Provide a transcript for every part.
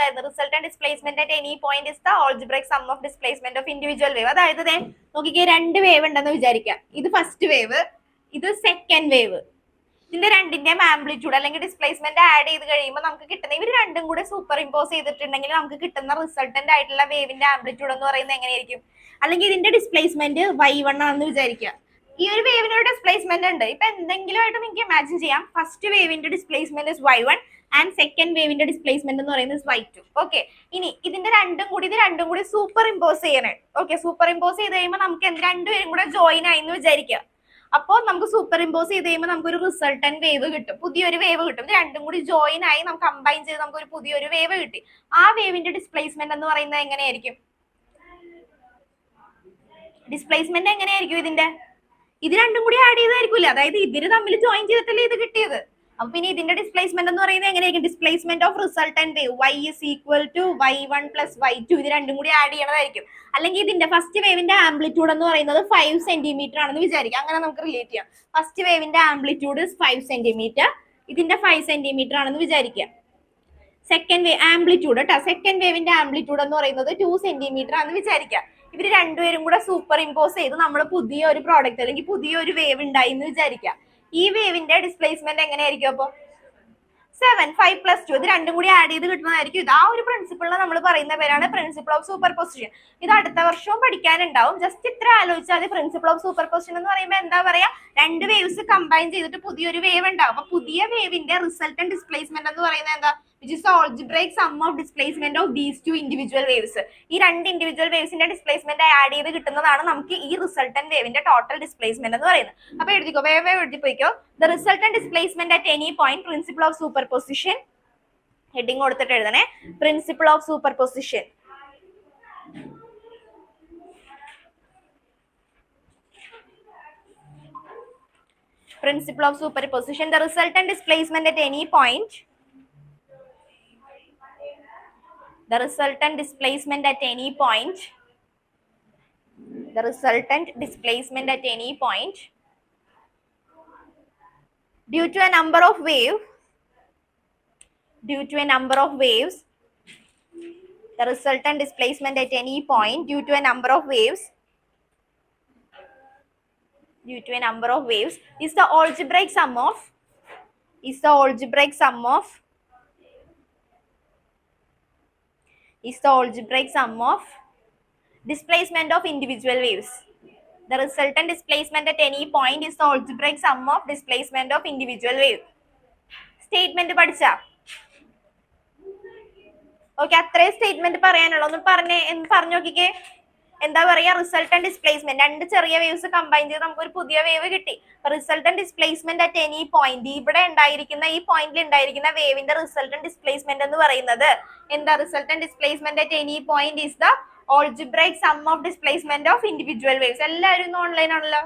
പറഞ്ഞതായിരുന്നു resultant displacement at any point is the algebraic sum of displacement of individual wave. അതായത് നോക്കിക്കേ, രണ്ട് wave ഉണ്ടെന്ന് വിചാരിക്കാം. ഇത് ഫസ്റ്റ് വേവ്, ഇത് സെക്കൻഡ് വേവ്. ഇതിന്റെ രണ്ടിന്റെയും ആംപ്ലിറ്റ്യൂഡ് അല്ലെങ്കിൽ ഡിസ്പ്ലേസ്മെന്റ് ആഡ് ചെയ്ത് കഴിയുമ്പോൾ നമുക്ക് കിട്ടുന്ന ഇവർ രണ്ടും കൂടെ സൂപ്പർ ഇമ്പോസ് ചെയ്തിട്ടുണ്ടെങ്കിൽ നമുക്ക് കിട്ടുന്ന റിസൾട്ടന്റ് ആയിട്ടുള്ള വേവിന്റെ ആംപ്ലിറ്റ്യൂഡ് എന്ന് പറയുന്നത് എങ്ങനെയായിരിക്കും? അല്ലെങ്കിൽ ഇതിന്റെ ഡിസ്പ്ലേസ്മെന്റ് y1 ആണെന്ന് വിചാരിക്കുക. ഈ ഒരു വേവിന് ഒരു ഡിസ്പ്ലേസ്മെന്റ് ഉണ്ട്. ഇപ്പൊ എന്തെങ്കിലും ആയിട്ട് നിങ്ങൾക്ക് ഇമാജിൻ ചെയ്യാം. ഫസ്റ്റ് വേവിന്റെ ഡിസ്പ്ലേസ്മെന്റ് y1 ആൻഡ് സെക്കൻഡ് വേവിന്റെ ഡിസ്പ്ലേസ്മെന്റ് എന്ന് പറയുന്നത് y2. ഓക്കെ, ഇനി ഇത് രണ്ടും കൂടി സൂപ്പർ ഇമ്പോസ് ചെയ്യണേ. ഓക്കെ, സൂപ്പർ ഇമ്പോസ് ചെയ്ത് കഴിയുമ്പോൾ നമുക്ക് രണ്ടുപേരും കൂടെ ജോയിൻ ആയി എന്ന് വിചാരിക്കുക. അപ്പോൾ നമുക്ക് സൂപ്പർ ഇമ്പോസ് ചെയ്ത് കഴിയുമ്പോൾ നമുക്കൊരു റിസൾട്ടന്റ് വേവ് കിട്ടും, പുതിയൊരു വേവ് കിട്ടും. ഇത് രണ്ടും കൂടി ജോയിൻ ആയി നമുക്ക് കമ്പൈൻ ചെയ്ത് നമുക്കൊരു പുതിയൊരു വേവ് കിട്ടി. ആ വേവിന്റെ ഡിസ്പ്ലേസ്മെന്റ് എന്ന് പറയുന്നത് എങ്ങനെയായിരിക്കും? ഡിസ്പ്ലേസ്മെന്റ് എങ്ങനെയായിരിക്കും ഇതിന്റെ? ഇത് രണ്ടും കൂടി ആഡ് ചെയ്തായിരിക്കില്ല, അതായത് ഇവര് തമ്മിൽ ജോയിൻ ചെയ്തിട്ടല്ലേ ഇത് കിട്ടിയത്. അപ്പൊ പിന്നെ ഇതിന്റെ ഡിസ്പ്ലേസ്മെന്റ് എന്ന് പറയുന്നത് എങ്ങനെയായിരിക്കും? Displacement of resultant wave y is equal to y1 plus y2. ഇത് രണ്ടും കൂടി ആഡ് ചെയ്യണതായിരിക്കും. അല്ലെങ്കിൽ ഇതിന്റെ ഫസ്റ്റ് വേവിന്റെ ആംപ്ലിറ്റ്യൂഡ് എന്ന് പറയുന്നത് 5 സെന്റിമീറ്റർ ആണെന്ന് വിചാരിക്കാം. അങ്ങനെ നമുക്ക് റിലേറ്റ് ചെയ്യാം. ഫസ്റ്റ് വേവിന്റെ ആംപ്ലിറ്റ്യൂഡ് 5 സെന്റിമീറ്റർ, ഇതിന്റെ 5 സെന്റിമീറ്റർ ആണെന്ന് വിചാരിക്കാം. സെക്കൻഡ് വേവ് ആംപ്ലിറ്റ്യൂഡ് കേട്ടോ, സെക്കൻഡ് വേവിന്റെ ആംപ്ലിറ്റ്യൂഡ് എന്ന് പറയുന്നത് 2 സെന്റിമീറ്റർ ആണെന്ന് വിചാരിക്കാം. ഇവര് രണ്ടുപേരും കൂടെ സൂപ്പർ ഇമ്പോസ് ചെയ്ത് നമ്മൾ പുതിയ ഒരു പ്രോഡക്റ്റ് അല്ലെങ്കിൽ പുതിയൊരു വേവ് ഉണ്ടായി എന്ന് വിചാരിക്കാം. ഈ വേവിന്റെ ഡിസ്പ്ലേസ്മെന്റ് എങ്ങനെയായിരിക്കും? അപ്പൊ 7, 5 plus 2 ഇത് രണ്ടും കൂടി ആഡ് ചെയ്ത് കിട്ടുന്നതായിരിക്കും. ഇത് ആ ഒരു പ്രിൻസിപ്പിളിനെ നമ്മൾ പറയുന്ന പേരാണ് പ്രിൻസിപ്പിൾ ഓഫ് സൂപ്പർ പൊസിഷൻ. ഇത് അടുത്ത വർഷവും പഠിക്കാനുണ്ടാവും. ജസ്റ്റ് ഇത്ര ആലോചിച്ചാൽ മതി. പ്രിൻസിപ്പിൾ ഓഫ് സൂപ്പർ പൊസിഷൻ എന്ന് പറയുമ്പോൾ എന്താ പറയാ, രണ്ട് വേവ്സ് കമ്പൈൻ ചെയ്തിട്ട് പുതിയൊരു വേവ് ഉണ്ടാവും. അപ്പൊ പുതിയ വേവിന്റെ റിസൾട്ടന്റ് ഡിസ്പ്ലേസ്മെന്റ് എന്ന് പറയുന്നത് എന്താ? which is the algebraic sum of displacement of these two individual waves. ഈ രണ്ട് ഇൻഡിവിജ്വൽ വേവ്സിന്റെ ഡിസ്പ്ലേസ്മെന്റ് ആഡ് ചെയ്ത് കിട്ടുന്നതാണ് നമുക്ക് ഈ റിസൾട്ടന്റ് വേവിന്റെ ടോട്ടൽ ഡിസ്പ്ലേസ്മെന്റ് എന്ന് പറയുന്നത്. അപ്പൊ എഴുതിക്കോ, വേവ് എഴുതി പോയിക്കോ. The resultant displacement at any point principle of superposition. Heading കൊടുത്തിട്ട് എഴുതണേ, principle of superposition. Principle of superposition. The resultant displacement at any point. The resultant displacement at any point. The resultant displacement at any point due to a number of waves. Due to a number of waves. The resultant displacement at any point due to a number of waves. Due to a number of waves is the algebraic sum of displacement of individual waves. The resultant displacement at any point is the algebraic sum of displacement of individual waves. Statement പഠിച്ച okay, അത്രയും statement പറയാനുള്ളൂ. ഒന്ന് പറഞ്ഞു നോക്കിക്കേ. എന്താ പറയാ, resultant displacement. രണ്ട് ചെറിയ വേവ്സ് കമ്പൈൻ ചെയ്ത് നമുക്ക് ഒരു പുതിയ വേവ് കിട്ടി. Resultant displacement at any point, ഇവിടെ ഉണ്ടായിരിക്കുന്ന ഈ പോയിന്റിൽ ഉണ്ടായിരിക്കുന്ന വേവിന്റെ റിസൾട്ടന്റ് ഡിസ്പ്ലേസ്മെന്റ് എന്ന് പറയുന്നത് എന്താ? Resultant displacement at any point is the algebraic sum of displacement of individual waves. എല്ലാവരും ഇന്ന് ഓൺലൈൻ ആണല്ലോ,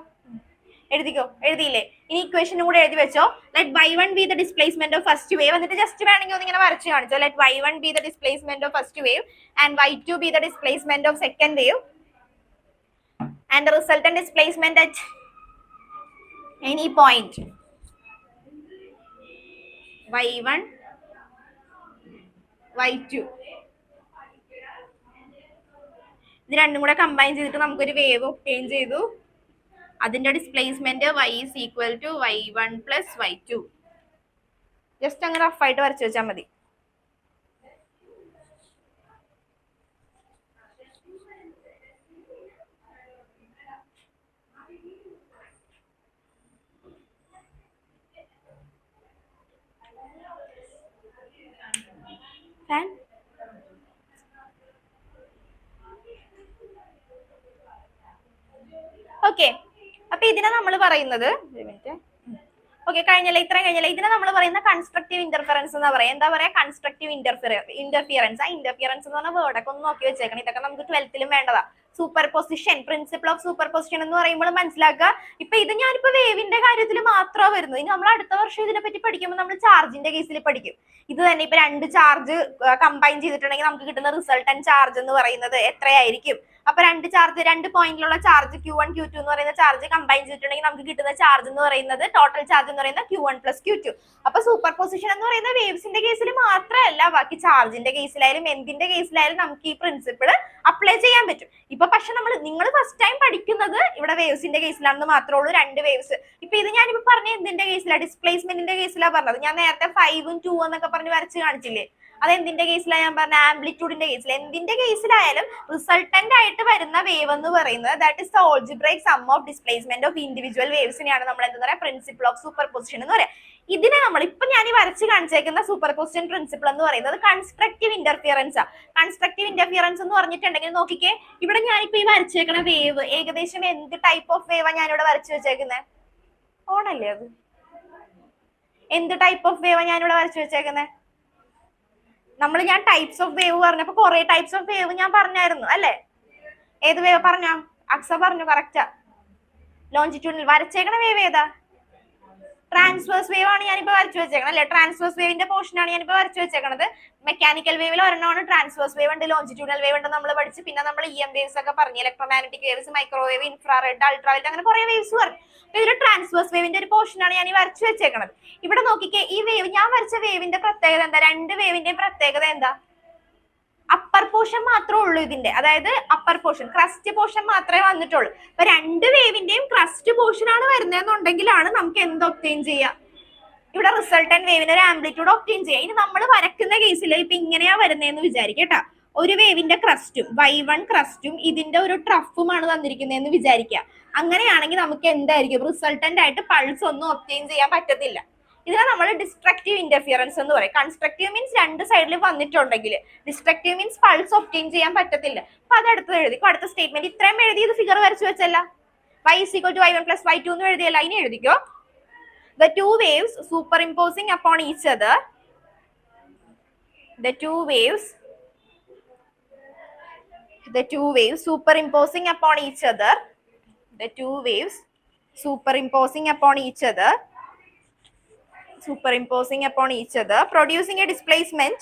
എഴുതിക്കോ. എഴുതിയില്ലേ? ഇനി ഇക്വേഷനും കൂടെ എഴുതി വെച്ചോ. Let y1 be the displacement of first wave. എന്നിട്ട് ജസ്റ്റ് വേണമെങ്കിൽ ഒന്ന് ഇങ്ങനെ വരച്ച് കാണിച്ചോ. Let y1 be the displacement of first wave and y2 be the displacement of second wave and the resultant displacement at any point y1 y2. ഇത് രണ്ടും കൂടെ combine ചെയ്തിട്ട് നമുക്കൊരു വേവ് ഒബ്റ്റെയിൻ ചെയ്തു. അതിന്റെ displacement y is equal to y1 plus y2. Just അങ്ങനെ റഫായിട്ട് വരച്ചു വെച്ചാൽ മതി. ഓക്കെ, അപ്പൊ ഇതിനെ നമ്മൾ പറയുന്നത് ഓക്കെ കഴിഞ്ഞല്ലേ, ഇത്രയും കഴിഞ്ഞല്ലേ. ഇതിനെ നമ്മൾ പറയുന്ന കൺസ്ട്രക്റ്റീവ് ഇന്റർഫിയറൻസ് എന്നാ പറയാ. എന്താ പറയാ? Constructive interference. ആ ഇന്റർഫിയറൻസ് എന്ന് പറഞ്ഞ വേർഡൊക്കെ ഒന്ന് നോക്കി വെച്ചേക്കണം. ഇതൊക്കെ നമുക്ക് 12th വേണ്ടതാ. Superposition, principle of superposition എന്ന് പറയുമ്പോൾ മനസ്സിലാക്കുക. ഇപ്പൊ ഇത് ഞാനിപ്പോ വേവിന്റെ കാര്യത്തിൽ മാത്രമാണ് വരുന്നത്. ഇനി നമ്മൾ അടുത്ത വർഷം ഇതിനെ പറ്റി പഠിക്കുമ്പോൾ നമ്മൾ ചാർജിന്റെ കേസിൽ പഠിക്കും. ഇത് തന്നെ ഇപ്പൊ 2 ചാർജ് കമ്പൈൻ ചെയ്തിട്ടുണ്ടെങ്കിൽ നമുക്ക് കിട്ടുന്ന റിസൾട്ടന്റ് ചാർജ് എന്ന് പറയുന്നത് എത്രയായിരിക്കും? അപ്പൊ 2 പോയിന്റിലുള്ള ചാർജ് Q1 Q2 എന്ന് പറയുന്ന ചാർജ് കമ്പൈൻ ചെയ്തിട്ടുണ്ടെങ്കിൽ നമുക്ക് കിട്ടുന്ന ചാർജ് എന്ന് പറയുന്നത്, ടോട്ടൽ ചാർജ് എന്ന് പറയുന്നത് Q1 + Q2. അപ്പൊ സൂപ്പർ പൊസിഷൻ എന്ന് പറയുന്ന വേവ്സിന്റെ കേസിൽ മാത്രമല്ല, ബാക്കി ചാർജിന്റെ കേസിലായാലും എന്തിന്റെ കേസിലായാലും നമുക്ക് ഈ പ്രിൻസിപ്പിൾ അപ്ലൈ ചെയ്യാൻ പറ്റും. ഇപ്പൊ പക്ഷെ നിങ്ങൾ ഫസ്റ്റ് ടൈം പഠിക്കുന്നത് ഇവിടെ വേവ്സിന്റെ കേസിലാണെന്ന് മാത്രമേ ഉള്ളൂ. 2 വേവ്സ്. ഇപ്പൊ ഇത് ഞാനിപ്പോ പറഞ്ഞ എന്തിന്റെ കേസിലാണ്? ഡിസ്പ്ലേസ്മെന്റിന്റെ കേസിലാണ് പറഞ്ഞത്. ഞാൻ നേരത്തെ 5ഉം 2 എന്നൊക്കെ പറഞ്ഞ് വരച്ച് കാണിച്ചില്ലേ? അത് എന്തിന്റെ കേസിലാണ് ഞാൻ പറഞ്ഞ? ആംപ്ലിറ്റ്യൂഡിന്റെ കേസിൽ. എന്തിന്റെ കേസിലായാലും റിസൾട്ടന്റ് ആയിട്ട് വരുന്ന വേവ് എന്ന് പറയുന്നത് that is the algebraic sum of displacement of individual വേവ്സിനെയാണ് നമ്മൾ എന്താ പറയാ? പ്രിൻസിപ്പിൾ ഓഫ് സൂപ്പർ പൊസിഷൻ എന്ന് പറയാം. ഇതിനെ നമ്മൾ ഇപ്പൊ ഞാൻ ഈ വരച്ച് കാണിച്ചേക്കുന്ന സൂപ്പർ പൊസിഷൻ പ്രിൻസിപ്പിൾ എന്ന് പറയുന്നത് കൺസ്ട്രക്റ്റീവ് ഇന്റർഫിയറൻസ് ആ. കൺസ്ട്രക്റ്റീവ് ഇന്റർഫിയറൻസ് എന്ന് പറഞ്ഞിട്ടുണ്ടെങ്കിൽ നോക്കിക്കേ, ഇവിടെ ഞാനിപ്പോ ഈ വരച്ചേക്കുന്ന വേവ് ഏകദേശം എന്ത് ടൈപ്പ് ഓഫ് വേവാ ഞാനിവിടെ വരച്ചു വെച്ചേക്കുന്നത്? ഓണല്ലേ അത്? എന്ത് ടൈപ്പ് ഓഫ് വേവാ ഞാനിവിടെ വരച്ചു വെച്ചേക്കുന്നത്? ഞാൻ ടൈപ്സ് ഓഫ് വേവ് പറഞ്ഞപ്പോ കുറെ ടൈപ്സ് ഓഫ് വേവ് ഞാൻ പറഞ്ഞായിരുന്നു അല്ലെ? ഏത് വേവ് പറഞ്ഞ? അക്സ പറഞ്ഞു, കറക്റ്റാ. ലോഞ്ചിറ്റ്യൂഡിൽ വരച്ചേക്കണ വേവ് ഏതാ? ട്രാൻസ്വേഴ്സ് വേവ് ആണ് ഞാനിപ്പോ വരച്ചു വെച്ചേക്കണം അല്ലെ? ട്രാൻസ്വേഴ്സ് വേവിന്റെ പോർഷൻ ആണ് ഞാനിപ്പോ വരച്ചു വെച്ചേക്കണത്. മെക്കാനിക്കൽ വേവിൽ ഒരെണ്ണമാണ് ട്രാൻസ്വേഴ്സ് വേവ് ഉണ്ട്, ലോഞ്ചിറ്റ്യൂഡൽ വേവ് ഉണ്ട് നമ്മൾ പഠിച്ചു. പിന്നെ നമ്മൾ EM വേവ്സ് ഒക്കെ പറഞ്ഞു, electromagnetic waves, microwave, infrared, ultraviolet, അങ്ങനെ കുറെ വേവ്സ് പറഞ്ഞു. അപ്പൊ ഇതിൽ ട്രാൻസ്വേഴ്സ് വേവിന്റെ ഒരു പോർഷൻ ആണ് ഞാൻ ഈ വരച്ചു വെച്ചേക്കണത്. ഇവിടെ നോക്കിക്കേ, ഈ വേവ് ഞാൻ വരച്ച വേവിന്റെ പ്രത്യേകത എന്താ? 2 വേവിന്റെയും പ്രത്യേകത എന്താ? അപ്പർ പോർഷൻ മാത്രമേ ഉള്ളൂ ഇതിന്റെ, അതായത് അപ്പർ പോർഷൻ, ക്രസ്റ്റ് പോർഷൻ മാത്രമേ വന്നിട്ടുള്ളൂ. അപ്പൊ 2 വേവിന്റെയും ക്രസ്റ്റ് പോർഷൻ ആണ് വരുന്നതെന്നുണ്ടെങ്കിലാണ് നമുക്ക് എന്ത് ഒബ്റ്റെയിൻ ചെയ്യാം? ഇവിടെ റിസൾട്ടന്റ് വേവിന് ഒരു ആംപ്ലിറ്റ്യൂഡ് ഒബ്റ്റെയിൻ ചെയ്യാം. ഇനി നമ്മൾ വരക്കുന്ന കേസിൽ ഇപ്പൊ ഇങ്ങനെയാ വരുന്നതെന്ന് വിചാരിക്കട്ടാ. ഒരു വേവിന്റെ ക്രസ്റ്റും Y1 ക്രസ്റ്റും ഇതിന്റെ ഒരു ട്രഫുമാണ് തന്നിരിക്കുന്നതെന്ന് വിചാരിക്കുക. അങ്ങനെയാണെങ്കിൽ നമുക്ക് എന്തായിരിക്കും? റിസൾട്ടന്റ് ആയിട്ട് പൾസ് ഒന്നും ഒബ്റ്റെയിൻ ചെയ്യാൻ പറ്റത്തില്ല. ഇതിനെ നമ്മൾ ഡിസ്ട്രക്റ്റീവ് ഇന്റർഫിയറൻസ് എന്ന് പറയും. കൺസ്ട്രക്റ്റീവ് മീൻസ് 2 സൈഡിൽ വന്നിട്ടുണ്ടെങ്കിൽ, ഡിസ്ട്രക്റ്റീവ് മീൻസ് പൾസ് ഒബ്റ്റെയിൻ ചെയ്യാൻ പറ്റത്തില്ല. അപ്പൊ അത് അടുത്തത് എഴുതിക്കോ. അടുത്ത സ്റ്റേറ്റ്മെന്റ് ഇത്രയും എഴുതി ഇത് ഫിഗർ വരച്ചു വെച്ചല്ല. Y = Y1 + Y2 എന്ന് എഴുതിയല്ല. ഇനി എഴുതിക്കോ. The two waves superimposing upon each other. The two waves superimposing upon each other. The two waves superimposing upon each other. Superimposing upon each other, producing a displacement.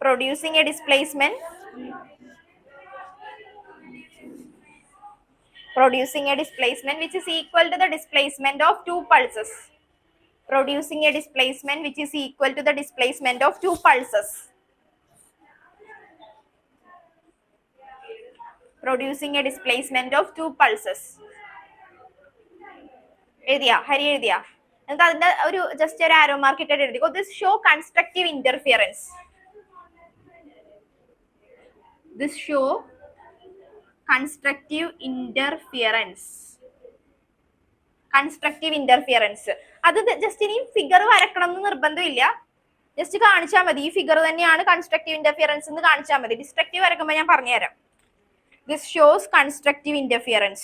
Producing a displacement. Producing a displacement which is equal to the displacement of 2 pulses. Producing a displacement which is equal to the displacement of 2 pulses. Producing a displacement of 2 pulses. എഴുതിയാ? Hari എഴുതിയാ? എന്നിട്ട് അതിന്റെ ഒരു just ഒരു arrow mark ഇട്ടിട്ട് എഴുതിക്കോ. This show constructive interference. This show constructive interference. Constructive interference. അത് just ഇനി figure വരക്കണം എന്ന് നിർബന്ധമില്ല, ജസ്റ്റ് കാണിച്ചാൽ മതി. ഈ ഫിഗർ തന്നെയാണ് കൺസ്ട്രക്റ്റീവ് ഇന്റർഫിയറൻസ് എന്ന് കാണിച്ചാൽ മതി. ഡിസ്ട്രക്റ്റീവ് വരക്കുമ്പോൾ ഞാൻ പറഞ്ഞുതരാം. This shows constructive interference.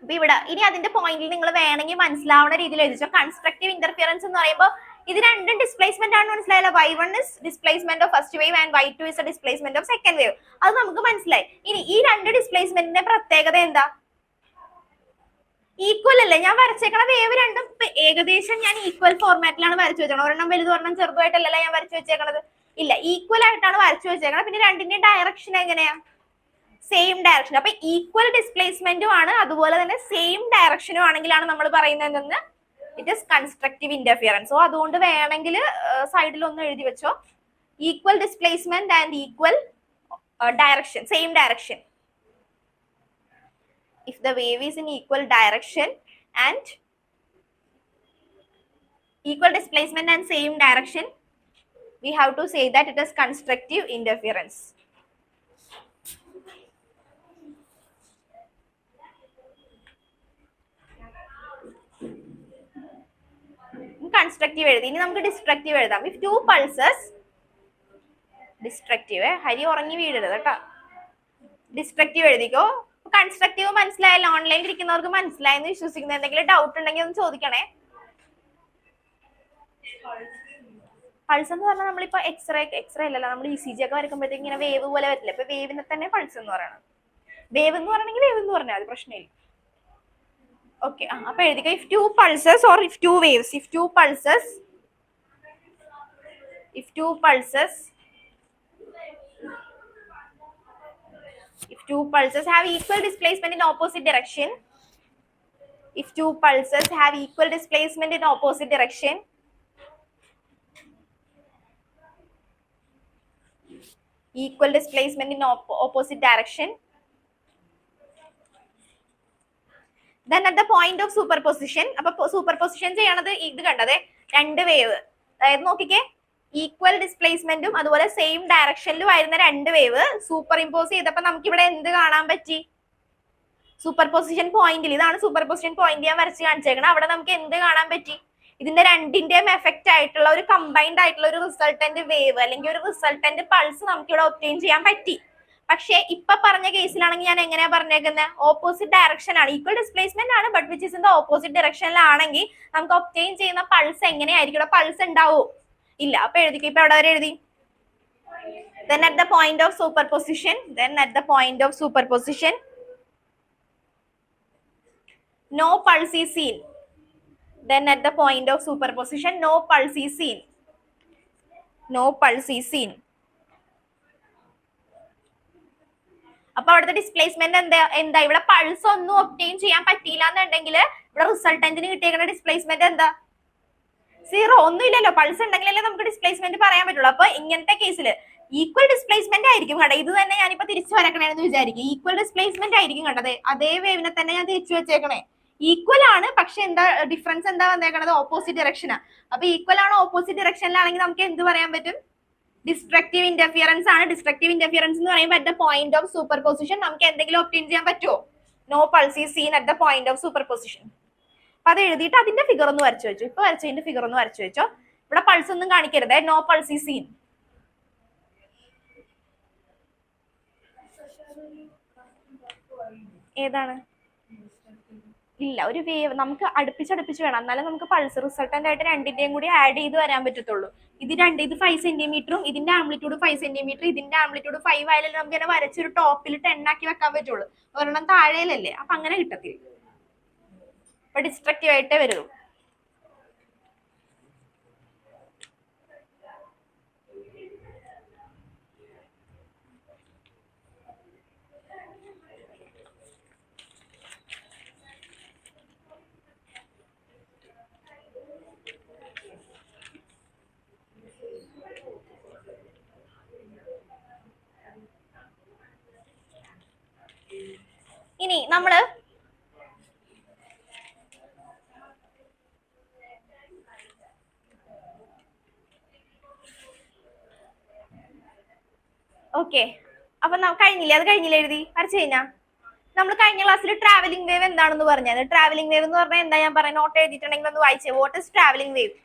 അപ്പൊ ഇവിടെ ഇനി അതിന്റെ പോയിന്റിൽ നിങ്ങൾ വേണമെങ്കിൽ മനസ്സിലാവുന്ന രീതിയിൽ എഴുതിച്ചോ. കൺസ്ട്രക്റ്റീവ് ഇന്റർഫിയറൻസ് എന്ന് പറയുമ്പോൾ ഇത് രണ്ടും ഡിസ്പ്ലേസ്മെന്റ് ആണ്, മനസ്സിലായല്ലോ? Y1 is displacement of first wave and Y2 is a displacement of second wave. അത് നമുക്ക് മനസ്സിലായി. ഇനി ഈ 2 ഡിസ്പ്ലേസ്മെന്റിന്റെ പ്രത്യേകത എന്താ? ഈക്വൽ അല്ലേ? ഞാൻ വരച്ചേക്കണ വേവ് രണ്ടും ഏകദേശം ഞാൻ ഈക്വൽ ഫോർമാറ്റിലാണ് വരച്ചു വെച്ചേക്കണം. ഒരെണ്ണം വലുത് ഒരെണ്ണം ചെറുതായിട്ടല്ലല്ലോ ഞാൻ വരച്ചു വെച്ചേക്കണത്. ഇല്ല, ഈക്വൽ ആയിട്ടാണ് വരച്ചു വെച്ചേക്കണം. പിന്നെ രണ്ടിന്റെ ഡയറക്ഷൻ എങ്ങനെയാ? Same direction. അപ്പൊ ഈക്വൽ ഡിസ്പ്ലേസ്മെന്റും ആണ്, അതുപോലെ തന്നെ സെയിം ഡയറക്ഷനും ആണെങ്കിലാണ് നമ്മൾ പറയുന്നത് എന്തെന്ന്? It is constructive interference. So അതുകൊണ്ട് വേണമെങ്കിൽ സൈഡിൽ ഒന്ന് എഴുതി വെച്ചോ, equal displacement and equal direction, same direction. If the wave is in equal direction and equal displacement and same direction, we have to say that it is constructive interference. Constructive എഴുതി. ഇനി നമുക്ക് destructive എഴുതാം. If two pulses, destructive, Hari ഉറങ്ങി വീഴരുത് കേട്ടോ. Destructive എഴുതിക്കോ. Constructive മനസ്സിലായല്ലോ? ഓൺലൈനിൽ ഇരിക്കുന്നവർക്ക് മനസ്സിലായെന്ന് വിശ്വസിക്കുന്നു. എന്തെങ്കിലും ഡൗട്ട് ഉണ്ടെങ്കിൽ ഒന്ന് ചോദിക്കണേ. പൾസ് എന്ന് പറഞ്ഞാൽ നമ്മളിപ്പോ എക്സ്റേ അല്ലല്ലോ, നമ്മൾ ECG ഒക്കെ വരയ്ക്കുമ്പോഴത്തേക്ക് ഇങ്ങനെ വേവ് പോലെ വരില്ല. ഇപ്പൊ വേവിനെ തന്നെ പൾസ് എന്ന് പറയണം. വേവ് എന്ന് പറയണമെങ്കിൽ വേവ് എന്ന് പറഞ്ഞാൽ അത് പ്രശ്നമില്ല. ഓക്കെ, അപ്പൊ എഴുതിക്ക if two pulses or if two waves, if two pulses have equal displacement in opposite direction, if two pulses have equal displacement in opposite direction, opposite direction, then at the point of superposition, അപ്പൊ superposition ചെയ്യണത് ഇത് കണ്ടത് രണ്ട് wave, അതായത് നോക്കിക്കേ equal ഡിസ്പ്ലേസ്മെന്റും അതുപോലെ same ഡയറക്ഷനിലും ആയിരുന്ന രണ്ട് വേവ് സൂപ്പർ ഇമ്പോസ് ചെയ്തപ്പോ നമുക്ക് ഇവിടെ എന്ത് കാണാൻ പറ്റി? സൂപ്പർ പൊസിഷൻ പോയിന്റിൽ, ഇതാണ് സൂപ്പർ പൊസിഷൻ പോയിന്റ് ഞാൻ വരച്ച് കാണിച്ചേക്കണം. അവിടെ നമുക്ക് എന്ത് കാണാൻ പറ്റി? ഇതിന്റെ രണ്ടിന്റെയും എഫക്റ്റ് ആയിട്ടുള്ള ഒരു കമ്പൈൻഡ് ആയിട്ടുള്ള ഒരു റിസൾട്ടന്റ് വേവ് അല്ലെങ്കിൽ ഒരു റിസൾട്ടന്റ് പൾസ് നമുക്ക് ഇവിടെ ഒബ്റ്റെയിൻ ചെയ്യാൻ പറ്റി. പക്ഷേ ഇപ്പൊ പറഞ്ഞ കേസിലാണെങ്കിൽ ഞാൻ എങ്ങനെയാ പറഞ്ഞേക്കുന്നത്? ഓപ്പോസിറ്റ് ഡയറക്ഷൻ ആണ്, ഈക്വൽ ഡിസ്പ്ലേസ്മെന്റ് ആണ്, but which is in the opposite ഡയറക്ഷനിലാണെങ്കിൽ നമുക്ക് ഒബ്റ്റെയിൻ ചെയ്യുന്ന പൾസ് എങ്ങനെയായിരിക്കും? ഇവിടെ പൾസ് ഉണ്ടാവോ? ഇല്ല. അപ്പൊ എഴുതിക്കും, ഇപ്പൊ എവിടെ വരെ എഴുതി? then at the point of superposition no pulse is seen. Then at the point of superposition no pulse is seen. അപ്പൊ അവിടുത്തെ ഡിസ്പ്ലേസ്മെന്റ് എന്താ? ഇവിടെ പൾസ് ഒന്നും ഒബ്റ്റെയിൻ ചെയ്യാൻ പറ്റിയില്ല എന്നുണ്ടെങ്കിൽ ഇവിടെ റിസൾട്ടന്റിന് കിട്ടിയേക്കുന്ന ഡിസ്പ്ലേസ്മെന്റ് എന്താ? 0. ഒന്നുമില്ലല്ലോ. പൾസ് ഉണ്ടെങ്കിലല്ലേ നമുക്ക് ഡിസ്പ്ലേസ്മെന്റ് പറയാൻ പറ്റുള്ളൂ. അപ്പൊ ഇങ്ങനത്തെ കേസിൽ ഈക്വൽ ഡിസ്പ്ലേസ്മെന്റ് ആയിരിക്കും കേട്ടോ. ഇത് തന്നെ ഞാനിപ്പോ തിരിച്ചു വരക്കണേന്ന് വിചാരിക്കും. ഈക്വൽ ഡിസ്പ്ലേസ്മെന്റ് ആയിരിക്കും കേട്ടത്. അതേ വേവിനെ തന്നെ ഞാൻ തിരിച്ചു വെച്ചേക്കണേ. ഈക്വൽ ആണ്, പക്ഷെ എന്താ ഡിഫറൻസ് എന്താ വന്നേക്കണത്? ഓപ്പോസിറ്റ് ഡയറക്ഷനാ. അപ്പൊ ഈക്വൽ ആണ്, ഓപ്പോസിറ്റ് ഡയറക്ഷനിലാണെങ്കിൽ നമുക്ക് എന്ത് പറയാൻ പറ്റും? ഡിസ്ട്രക്റ്റീവ് ഇന്റർഫിയറൻസ് ആണ്. ഡിസ്ട്രക്റ്റീവ് ഇന്റർഫിയറൻസ് എന്ന് പറയുമ്പോൾ at the point of superposition നമുക്ക് എന്തെങ്കിലും ഒബ്റ്റെയിൻ ചെയ്യാൻ പറ്റുമോ? No pulse is seen at the point of superposition. അപ്പൊ അത് എഴുതിയിട്ട് അതിന്റെ ഫിഗർ ഒന്ന് വരച്ചു വെച്ചു. ഇപ്പൊ വരച്ചതിന്റെ ഫിഗർ ഒന്ന് വരച്ചു വെച്ചോ. ഇവിടെ പൾസ് ഒന്നും കാണിക്കരുത്. No pulse is seen. ഏതാണ്? ഇല്ല, ഒരു വേവ് നമുക്ക് അടുപ്പിച്ചടുപ്പിച്ച് വേണം, എന്നാലും നമുക്ക് പൾസ് റിസൾട്ടന്റ് ആയിട്ട് രണ്ടിന്റെയും കൂടി ആഡ് ചെയ്ത് വരാൻ പറ്റത്തുള്ളൂ. ഇത് 5 സെന്റിമീറ്ററും ഇതിന്റെ ആംപ്ലിറ്റ്യൂഡ് 5 സെന്റിമീറ്റർ, ഇതിന്റെ ആംപ്ലിറ്റ്യൂഡ് 5 ആയാലും നമുക്ക് ഇങ്ങനെ വരച്ചൊരു ടോപ്പിൽ 10 ആക്കി വെക്കാൻ പറ്റുള്ളൂ. ഒരെണ്ണം താഴെയല്ലേ, അപ്പൊ അങ്ങനെ കിട്ടത്തില്ല. അപ്പൊ ഡിസ്ട്രക്റ്റീവ് ആയിട്ടേ വരൂ. ഇനി നമ്മള് ഓക്കെ, അപ്പൊ കഴിഞ്ഞില്ലേ? അത് കഴിഞ്ഞില്ലേ എഴുതി വരച്ചു കഴിഞ്ഞാ? നമ്മൾ കഴിഞ്ഞ ക്ലാസ്സിൽ ട്രാവലിംഗ് വേവ് എന്താണെന്ന് പറഞ്ഞത്. ട്രാവലിംഗ് വേവ് എന്ന് പറഞ്ഞാൽ എന്താ? ഞാൻ പറയാം, നോട്ട് എഴുതിയിട്ടുണ്ടെങ്കിൽ ഒന്ന് വായിച്ചേ. What is travelling wave?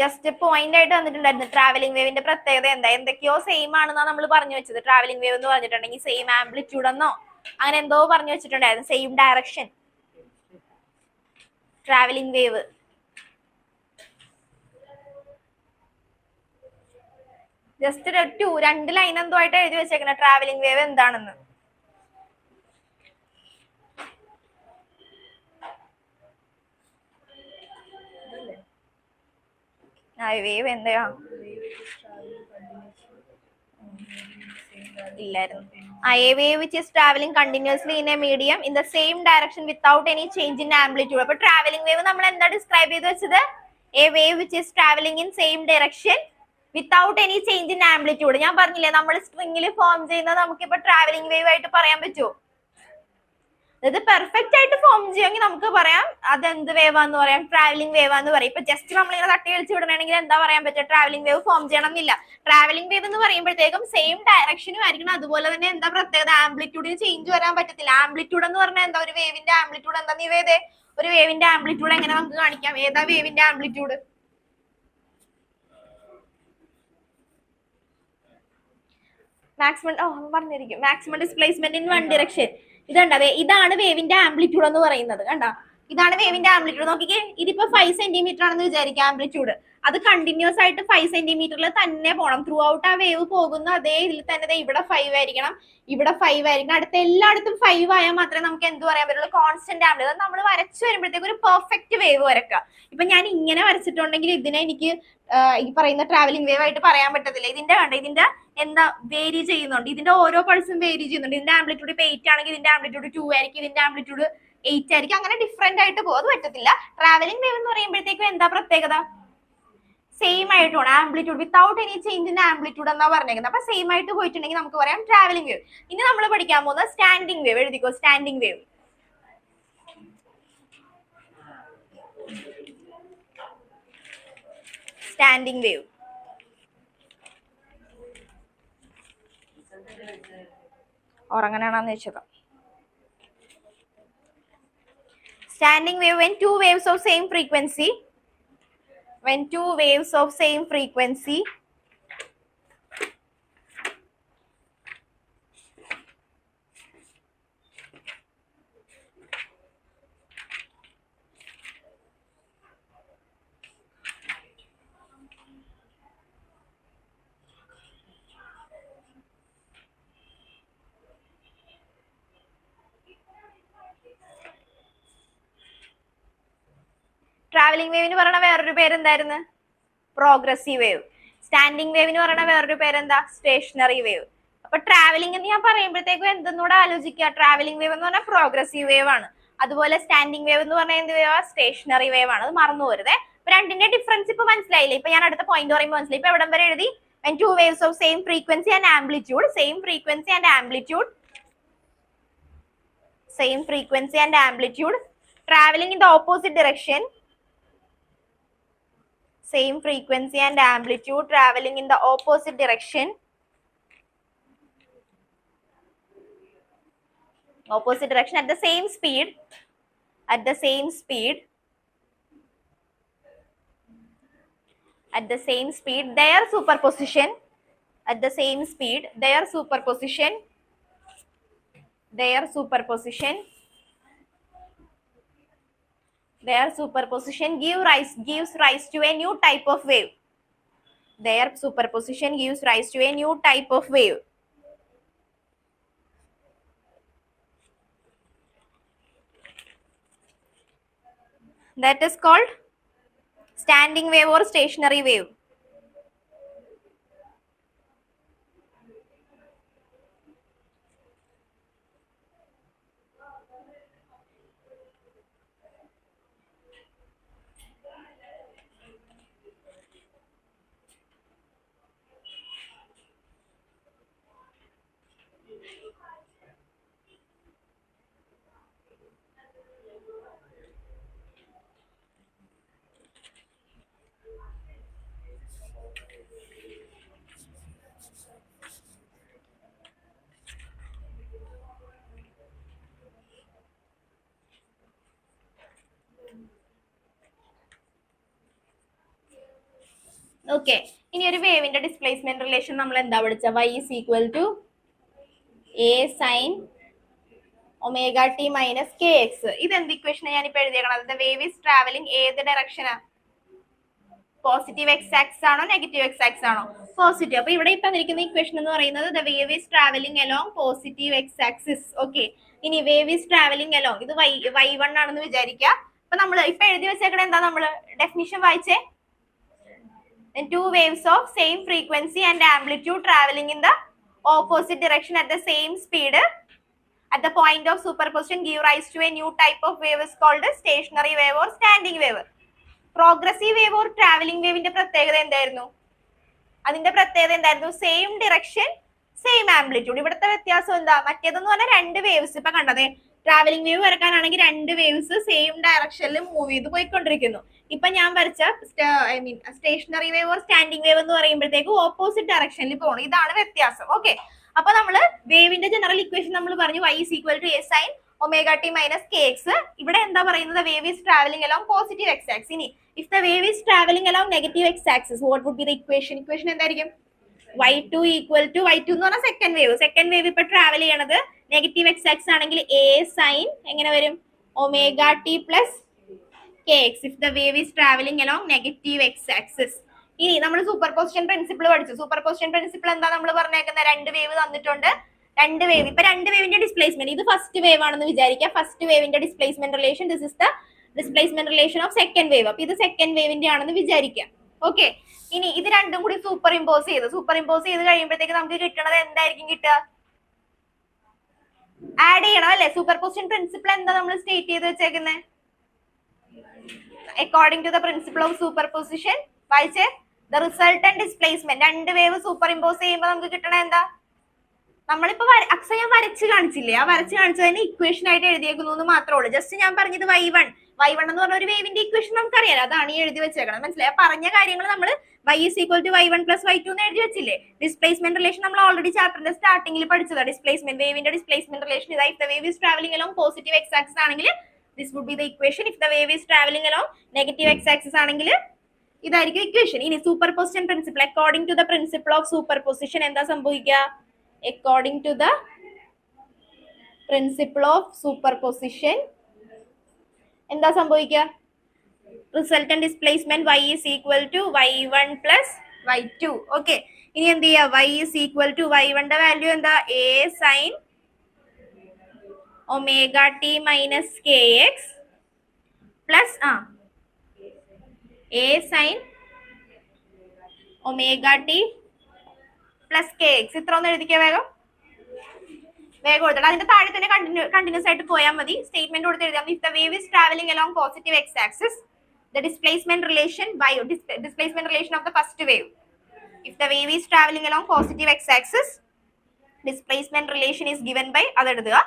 Just point ആയിട്ട് വന്നിട്ടുണ്ടായിരുന്നു. ട്രാവലിംഗ് വേവിന്റെ പ്രത്യേകത എന്താ? എന്തൊക്കെയോ സെയിം ആണെന്നാ നമ്മൾ പറഞ്ഞു വെച്ചത്. ട്രാവലിംഗ് വേവ് എന്ന് പറഞ്ഞിട്ടുണ്ടെങ്കിൽ സെയിം ആംപ്ലിറ്റ്യൂഡ് എന്നോ അങ്ങനെ എന്തോ പറഞ്ഞു വെച്ചിട്ടുണ്ടായിരുന്നു. Same direction travelling wave. Just 2 line എന്തോ ആയിട്ട് എഴുതി വെച്ചേക്കണ ട്രാവലിംഗ് വേവ് എന്താണെന്ന്. വേവ് എന്താ? ഇല്ലായിരുന്നു. A wave which is traveling continuously in a medium in the same direction without any change in amplitude. അപ്പൊ ട്രാവലിംഗ് വേവ് നമ്മൾ എന്താ ഡിസ്ക്രൈബ് ചെയ്ത് വെച്ചത്? A wave which is traveling in same direction without any change in amplitude. ഞാൻ പറഞ്ഞില്ലേ, നമ്മൾ സ്ട്രിങ്ങിൽ form ചെയ്യുന്നത് നമുക്കിപ്പോ ട്രാവലിംഗ് വേവ് ആയിട്ട് പറയാൻ പറ്റുമോ? ഇത് പെർഫെക്റ്റ് ആയിട്ട് ഫോം ചെയ്യുമെങ്കിൽ നമുക്ക് പറയാം അതെന്ത് വേവാന്ന് പറയാം? ട്രാവലിംഗ് വേവാന്ന് പറയും. ഇപ്പൊ ജസ്റ്റ് നമ്മളിങ്ങനെ തട്ടി കളിച്ച് വിടണമെങ്കിൽ എന്താ പറയാൻ പറ്റുക? ട്രാവലിംഗ് വേവ് ഫോം ചെയ്യണം എന്നില്ല. ട്രാവലിംഗ് വേവ് എന്ന് പറയുമ്പോഴത്തേക്കും സെയിം ഡയറക്ഷനും ആയിരിക്കണം. അതുപോലെ തന്നെ എന്താ പ്രത്യേകത? ആംപ്ലിറ്റ്യൂഡിന് ചേഞ്ച് വരാൻ പറ്റത്തില്ല. ആംപ്ലിറ്റ്യൂഡ് എന്ന് പറഞ്ഞാൽ എന്താ? ഒരു വേവിന്റെ ആംപ്ലിറ്റ്യൂഡ് എന്താ? നീ വേദേ ഒരു വേവിന്റെ ആംപ്ലിറ്റ്യൂഡ് എങ്ങനെ നമുക്ക് കാണിക്കാം? ഏതാ വേവിന്റെ ആംപ്ലിറ്റ്യൂഡ്? മാക്സിമം പറഞ്ഞിരിക്കും. Maximum displacement in one direction. ഇതുണ്ടാവേ, ഇതാണ് വേവിന്റെ ആംപ്ലിറ്റ്യൂഡ് എന്ന് പറയുന്നത്. കണ്ട, ഇതാണ് വേവിന്റെ ആംപ്ലിറ്റ്യൂഡ്. നോക്കിക്കേ, ഇതിപ്പോ 5 സെന്റിമീറ്റർ ആണെന്ന് വിചാരിക്കാം ആംപ്ലിറ്റ്യൂഡ്. അത് കണ്ടിന്യൂസ് ആയിട്ട് 5 സെന്റിമീറ്ററിൽ തന്നെ പോകണം. ത്രൂ ഔട്ട് ആ വേവ് പോകുന്ന അതേ ഇതിൽ തന്നെ ഇവിടെ 5 ആയിരിക്കണം, ഇവിടെ 5 ആയിരിക്കണം, അടുത്ത എല്ലായിടത്തും 5 ആയാൽ മാത്രമേ നമുക്ക് എന്ത് പറയാൻ പറ്റുള്ളൂ, കോൺസ്റ്റന്റ് ആംപ്ലിറ്റ്യൂഡ്. അത് നമ്മൾ വരച്ചു വരുമ്പോഴത്തേക്ക് ഒരു പെർഫെക്റ്റ് വേവ് വരക്കുക. ഇപ്പൊ ഞാൻ ഇങ്ങനെ വരച്ചിട്ടുണ്ടെങ്കിൽ ഇതിനെ എനിക്ക് ഈ പറയുന്ന ട്രാവലിംഗ് വേവ് ആയിട്ട് പറയാൻ പറ്റത്തില്ല. ഇതിന്റെ കണ്ട, ഇതിന്റെ എന്താ വേരി ചെയ്യുന്നുണ്ട്, ഇതിന്റെ ഓരോ പൾസും വേരി ചെയ്യുന്നുണ്ട്. ഇതിന്റെ ആംപ്ലിറ്റ്യൂഡ് ഇപ്പൊ 8 ആണെങ്കിൽ ഇതിന്റെ ആംപ്ലിറ്റ്യൂഡ് 2 ആയിരിക്കും, ഇതിന്റെ ആംപ്ലിറ്റ്യൂഡ് 8 ആയിരിക്കും. അങ്ങനെ ഡിഫറെന്റ് ആയിട്ട് പോകും, അത് പറ്റത്തില്ല. ട്രാവലിംഗ് വേവ് എന്ന് പറയുമ്പോഴത്തേക്കും എന്താ പ്രത്യേകത, സെയിം ആയിട്ടാണ് amplitude without any change in amplitude എന്നാ പറഞ്ഞേക്കുന്നത്. അപ്പൊ സെയിം ആയിട്ട് പോയിട്ടുണ്ടെങ്കിൽ നമുക്ക് പറയാം ട്രാവലിംഗ് വേവ്. ഇനി നമ്മൾ പഠിക്കാൻ പോകുന്നത് സ്റ്റാൻഡിംഗ് വേവ്. എഴുതിക്കോ, സ്റ്റാൻഡിംഗ് വേവ്. Standing wave. ഉറങ്ങനാണെന്ന് വെച്ചത്. Standing wave, when two waves of same frequency, travelling വേവിന് പറയുന്ന വേറൊരു പേരെന്തായിരുന്നു, പ്രോഗ്രസീവ് വേവ്. സ്റ്റാൻഡിംഗ് വേവിന് പറയുന്ന വേറൊരു പേരെന്താ, സ്റ്റേഷനറി വേവ്. അപ്പൊ ട്രാവലിംഗ് എന്ന് ഞാൻ പറയുമ്പോഴത്തേക്കും എന്തെന്നൂടെ ആലോചിക്കുക, ട്രാവലിംഗ് വേവ് എന്ന് പറഞ്ഞാൽ പ്രോഗ്രസീവ് വേവ് ആണ്. അതുപോലെ സ്റ്റാൻഡിംഗ് വേവ് എന്ന് പറഞ്ഞാൽ എന്ത് വേവ്, സ്റ്റേഷനറി വേവ് ആണ്. അത് മറന്നു പോരുതേ. ഇപ്പൊ രണ്ടിന്റെ ഡിഫറൻസ് ഇപ്പൊ മനസ്സിലായില്ലേ? ഇപ്പൊ ഞാൻ അടുത്ത പോയിന്റ് പറയുമ്പോൾ മനസ്സിലായി. ഇപ്പൊ എവിടം വരെ എഴുതി, when two waves of same frequency and amplitude, traveling in the opposite direction, same frequency and amplitude traveling in the opposite direction, at the same speed, their superposition, gives rise to a new type of wave. Their superposition gives rise to a new type of wave. That is called standing wave or stationary wave. Okay, ഇനി ഒരു വേവിന്റെ displacement relation നമ്മൾ എന്താ പഠിച്ച, y is equal to a sin omega t minus kx. ഇത് എന്ത് equation ഞാനിപ്പോ എഴുതിയേക്കണം? The wave is travelling ഏത് ഡയറക്ഷനാ, പോസിറ്റീവ് എക്സ് ആക്സിസ് ആണോ നെഗറ്റീവ് എക്സ് ആക്സിസ് ആണോ? പോസിറ്റീവ്. അപ്പൊ ഇവിടെ ഇപ്പൊ തന്നിരിക്കുന്ന ഇക്വേഷൻ എന്ന് പറയുന്നത് the wave is travelling along positive X axis. Okay, ഇനി വേവ് ഈസ് ട്രാവലിംഗ് അലോങ്, ഇത് y1 ആണെന്ന് വിചാരിക്കുക. അപ്പൊ നമ്മൾ ഇപ്പൊ എഴുതി വെച്ചേക്കണ എന്താ, നമ്മള് ഡെഫിനിഷൻ വായിച്ചേ. Then two waves of same frequency and amplitude traveling in the opposite direction at the same speed at the point of superposition give rise to a new type of wave is called a stationary wave or standing wave. Progressive wave or traveling wave ന്റെ പ്രത്യേകത എന്തായിരുന്നു? അതിന്റെ പ്രത്യേകത എന്തായിരുന്നു? Same direction same amplitude. ഇവിടുത്തെ വ്യത്യാസം എന്താ? മറ്റേതെന്ന് പറഞ്ഞാൽ രണ്ട് വേവ്സ് ഇപ്പൊ കണ്ടതേ, ട്രാവലിംഗ് വേവ് വരക്കാനാണെങ്കിൽ രണ്ട് വേവ്സ് സെയിം ഡയറക്ഷനിൽ മൂവ് ചെയ്ത് പോയിക്കൊണ്ടിരിക്കുന്നു. ഇപ്പൊ ഞാൻ വരച്ച stationary wave or standing wave എന്ന് പറയുമ്പോഴത്തേക്ക് ഓപ്പോസിറ്റ് ഡയറക്ഷനിൽ പോകണം. ഇതാണ് വ്യത്യാസം. ഓക്കെ, അപ്പൊ നമ്മള് വേവിന്റെ ജനറൽ ഇക്വേഷൻ നമ്മൾ പറഞ്ഞു y is equal to a sin omega t minus kx. ഇവിടെ എന്താ പറയുന്നത്? Wave is travelling along positive X axis. ഇനി if the wave is traveling along negative x axis, what would be the equation? എന്തായിരിക്കും? y2 equal to y2 എന്ന് പറഞ്ഞാൽ second wave ഇപ്പൊ travel ചെയ്യണത് negative X axis ആണെങ്കിൽ a sin എങ്ങനെ വരും? omega t plus kx if the wave is traveling along negative x-axis. ഇനി നമ്മൾ സൂപ്പർ പൊസിഷൻ പ്രിൻസിപ്പിൾ പഠിച്ചു. സൂപ്പർ പൊസിഷൻ പ്രിൻസിപ്പിൾ എന്താ നമ്മൾ പറഞ്ഞേക്കുന്നത്? രണ്ട് വേവ് തന്നിട്ടുണ്ട്, രണ്ട് വേവ്. ഇപ്പൊ രണ്ട് വേവിന്റെ ഡിസ്പ്ലേസ്മെന്റ്, ഇത് ഫസ്റ്റ് വേവ് ആണെന്ന് വിചാരിക്കാം. ഫസ്റ്റ് വേവിന്റെ displacement relation, this is the displacement relation of second wave. അപ്പൊ ഇത് സെക്കൻഡ് വേവിന്റെ ആണെന്ന് വിചാരിക്കാം. ഓക്കെ, ഇനി ഇത് രണ്ടും കൂടി സൂപ്പർ ഇമ്പോസ് ചെയ്ത് കഴിയുമ്പോഴത്തേക്ക് നമുക്ക് കിട്ടണത് എന്തായിരിക്കും കിട്ടുക? ആഡ് ചെയ്യണം അല്ലെ? സൂപ്പർ പൊസിഷൻ പ്രിൻസിപ്പിൾ എന്താ നമ്മൾ സ്റ്റേറ്റ് ചെയ്ത് വെച്ചേക്കുന്നത്? According to the principle of superposition, വായിച്ചേ, ദ റിസൾട്ടന്റ് ഡിസ്പ്ലേസ്മെന്റ്. രണ്ട് വേവ് സൂപ്പർ ഇമ്പോസ് ചെയ്യുമ്പോൾ നമുക്ക് കിട്ടണ എന്താ? നമ്മളിപ്പോ അക്ഷയ വരച്ച് കാണിച്ചില്ലേ, ആ വരച്ച് കാണിച്ചതിന് ഇക്വേഷൻ ആയിട്ട് എഴുതിയേക്കുന്നു എന്ന് മാത്രമേ ഉള്ളൂ. ജസ്റ്റ് ഞാൻ പറഞ്ഞത് y1 എന്ന് പറഞ്ഞ ഒരു വേവിന്റെ ഇക്വേഷൻ നമുക്കറിയാലോ, അതാണ് ഈ എഴുതി വെച്ചേക്കണം. മനസ്സിലായി? പറഞ്ഞ കാര്യങ്ങൾ നമ്മൾ y is equal to y1 plus y2 എന്ന് എഴുതി വെച്ചില്ലേ. ഡിസ്പ്ലേസ്മെന്റ് റിലേഷൻ നമ്മൾ ഓൾറെഡി ചാപ്റ്ററിന്റെ സ്റ്റാർട്ടിംഗിൽ പഠിച്ചതാണ്. ഡിസ്പ്ലേസ്മെന്റ് വേവിന്റെ ഡിസ്പ്ലേസ്മെന്റ് റിലേഷൻ ഇതാ. If the wave is travelling along positive X axis ആണെങ്കിൽ this would be the equation. If the wave is travelling along negative X axis ആണെങ്കിൽ ഇതായിരിക്കും ഇക്വേഷൻ. ഇനി superposition principle, according to the principle of superposition എന്താ സംഭവിക്കുക? According to the principle of superposition എന്താ സംഭവിക്കുക? Resultant displacement y is equal to y1 plus y2. Okay, ഇനി എന്ത് ചെയ്യുക? y is equal to y1 ന്റെ value എന്താ? a sin omega t minus kx plus a sin omega t plus K X. ഇത്ര ഒന്ന് എഴുതിക്കുക, വേഗം കൊടുത്തിട്ട് അതിന്റെ താഴെ തന്നെ കണ്ടിന്യൂസ് ആയിട്ട് പോയാൽ മതി. സ്റ്റേറ്റ്മെന്റ് കൊടുത്ത് എഴുതാം. If the wave is travelling along positive X axis, the displacement relation of the first wave. If the wave is travelling along positive X axis, displacement relation is given by, അത് എഴുതുക.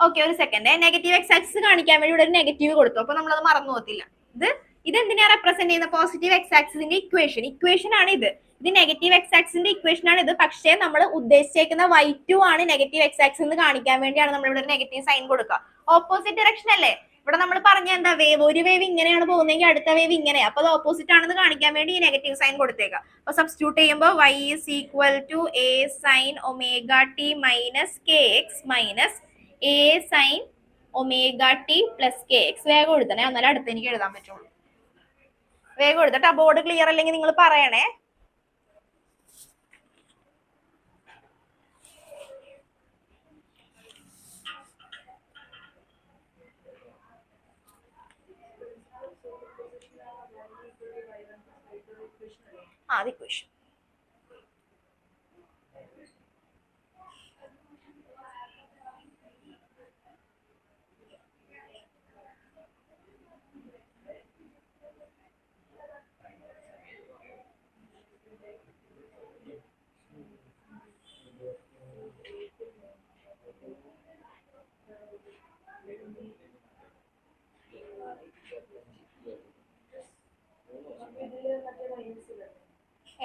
Okay, ഒരു second. Negative X axis കാണിക്കാൻ വേണ്ടി ഇവിടെ ഒരു negative കൊടുത്തു, അപ്പൊ നമ്മളത് മറന്നു പോകത്തില്ല. ഇത് എന്തിനാ റെപ്രസെന്റ് ചെയ്യുന്ന? പോസിറ്റീവ് എക്സ് ആക്സിന്റെ ഇക്വേഷൻ ആണ് ഇത്. ഇത് നെഗറ്റീവ് എക്സ് ആക്സിന്റെ ഇക്വേഷൻ ആണ് ഇത്. പക്ഷേ നമ്മൾ ഉദ്ദേശിച്ചേക്കുന്ന y2 ആണ് നെഗറ്റീവ് എക്സ് ആക്സിസ് എന്ന് കാണിക്കാൻ വേണ്ടിയാണ് നമ്മൾ ഇവിടെ ഒരു നെഗറ്റീവ് സൈൻ കൊടുക്കുക. ഓപ്പോസിറ്റ് ഡയറക്ഷൻ അല്ലേ? ഇവിടെ നമ്മൾ പറഞ്ഞ എന്താ? ഒരു വേവ് ഇങ്ങനെയാണ് പോകുന്നതെങ്കിൽ അടുത്ത വേവ് ഇങ്ങനെ, അപ്പൊ അത് ഓപ്പോസിറ്റ് ആണെന്ന് കാണിക്കാൻ വേണ്ടി ഈ നെഗറ്റീവ് സൈൻ കൊടുത്തേക്കാം. അപ്പൊ സബ്സ്റ്റിറ്റ്യൂട്ട് ചെയ്യുമ്പോൾ y is equal to a sin omega t minus kx minus a sin omega t plus kx. വേഗം എഴുതണേ, എന്നാലും അടുത്ത് എനിക്ക് എഴുതാൻ പറ്റുള്ളൂ. വേഗം എഴുതട്ടെ. ആ ബോർഡ് ക്ലിയർ അല്ലെങ്കിൽ നിങ്ങൾ പറയണേ. അത് ഇക്വേഷൻ.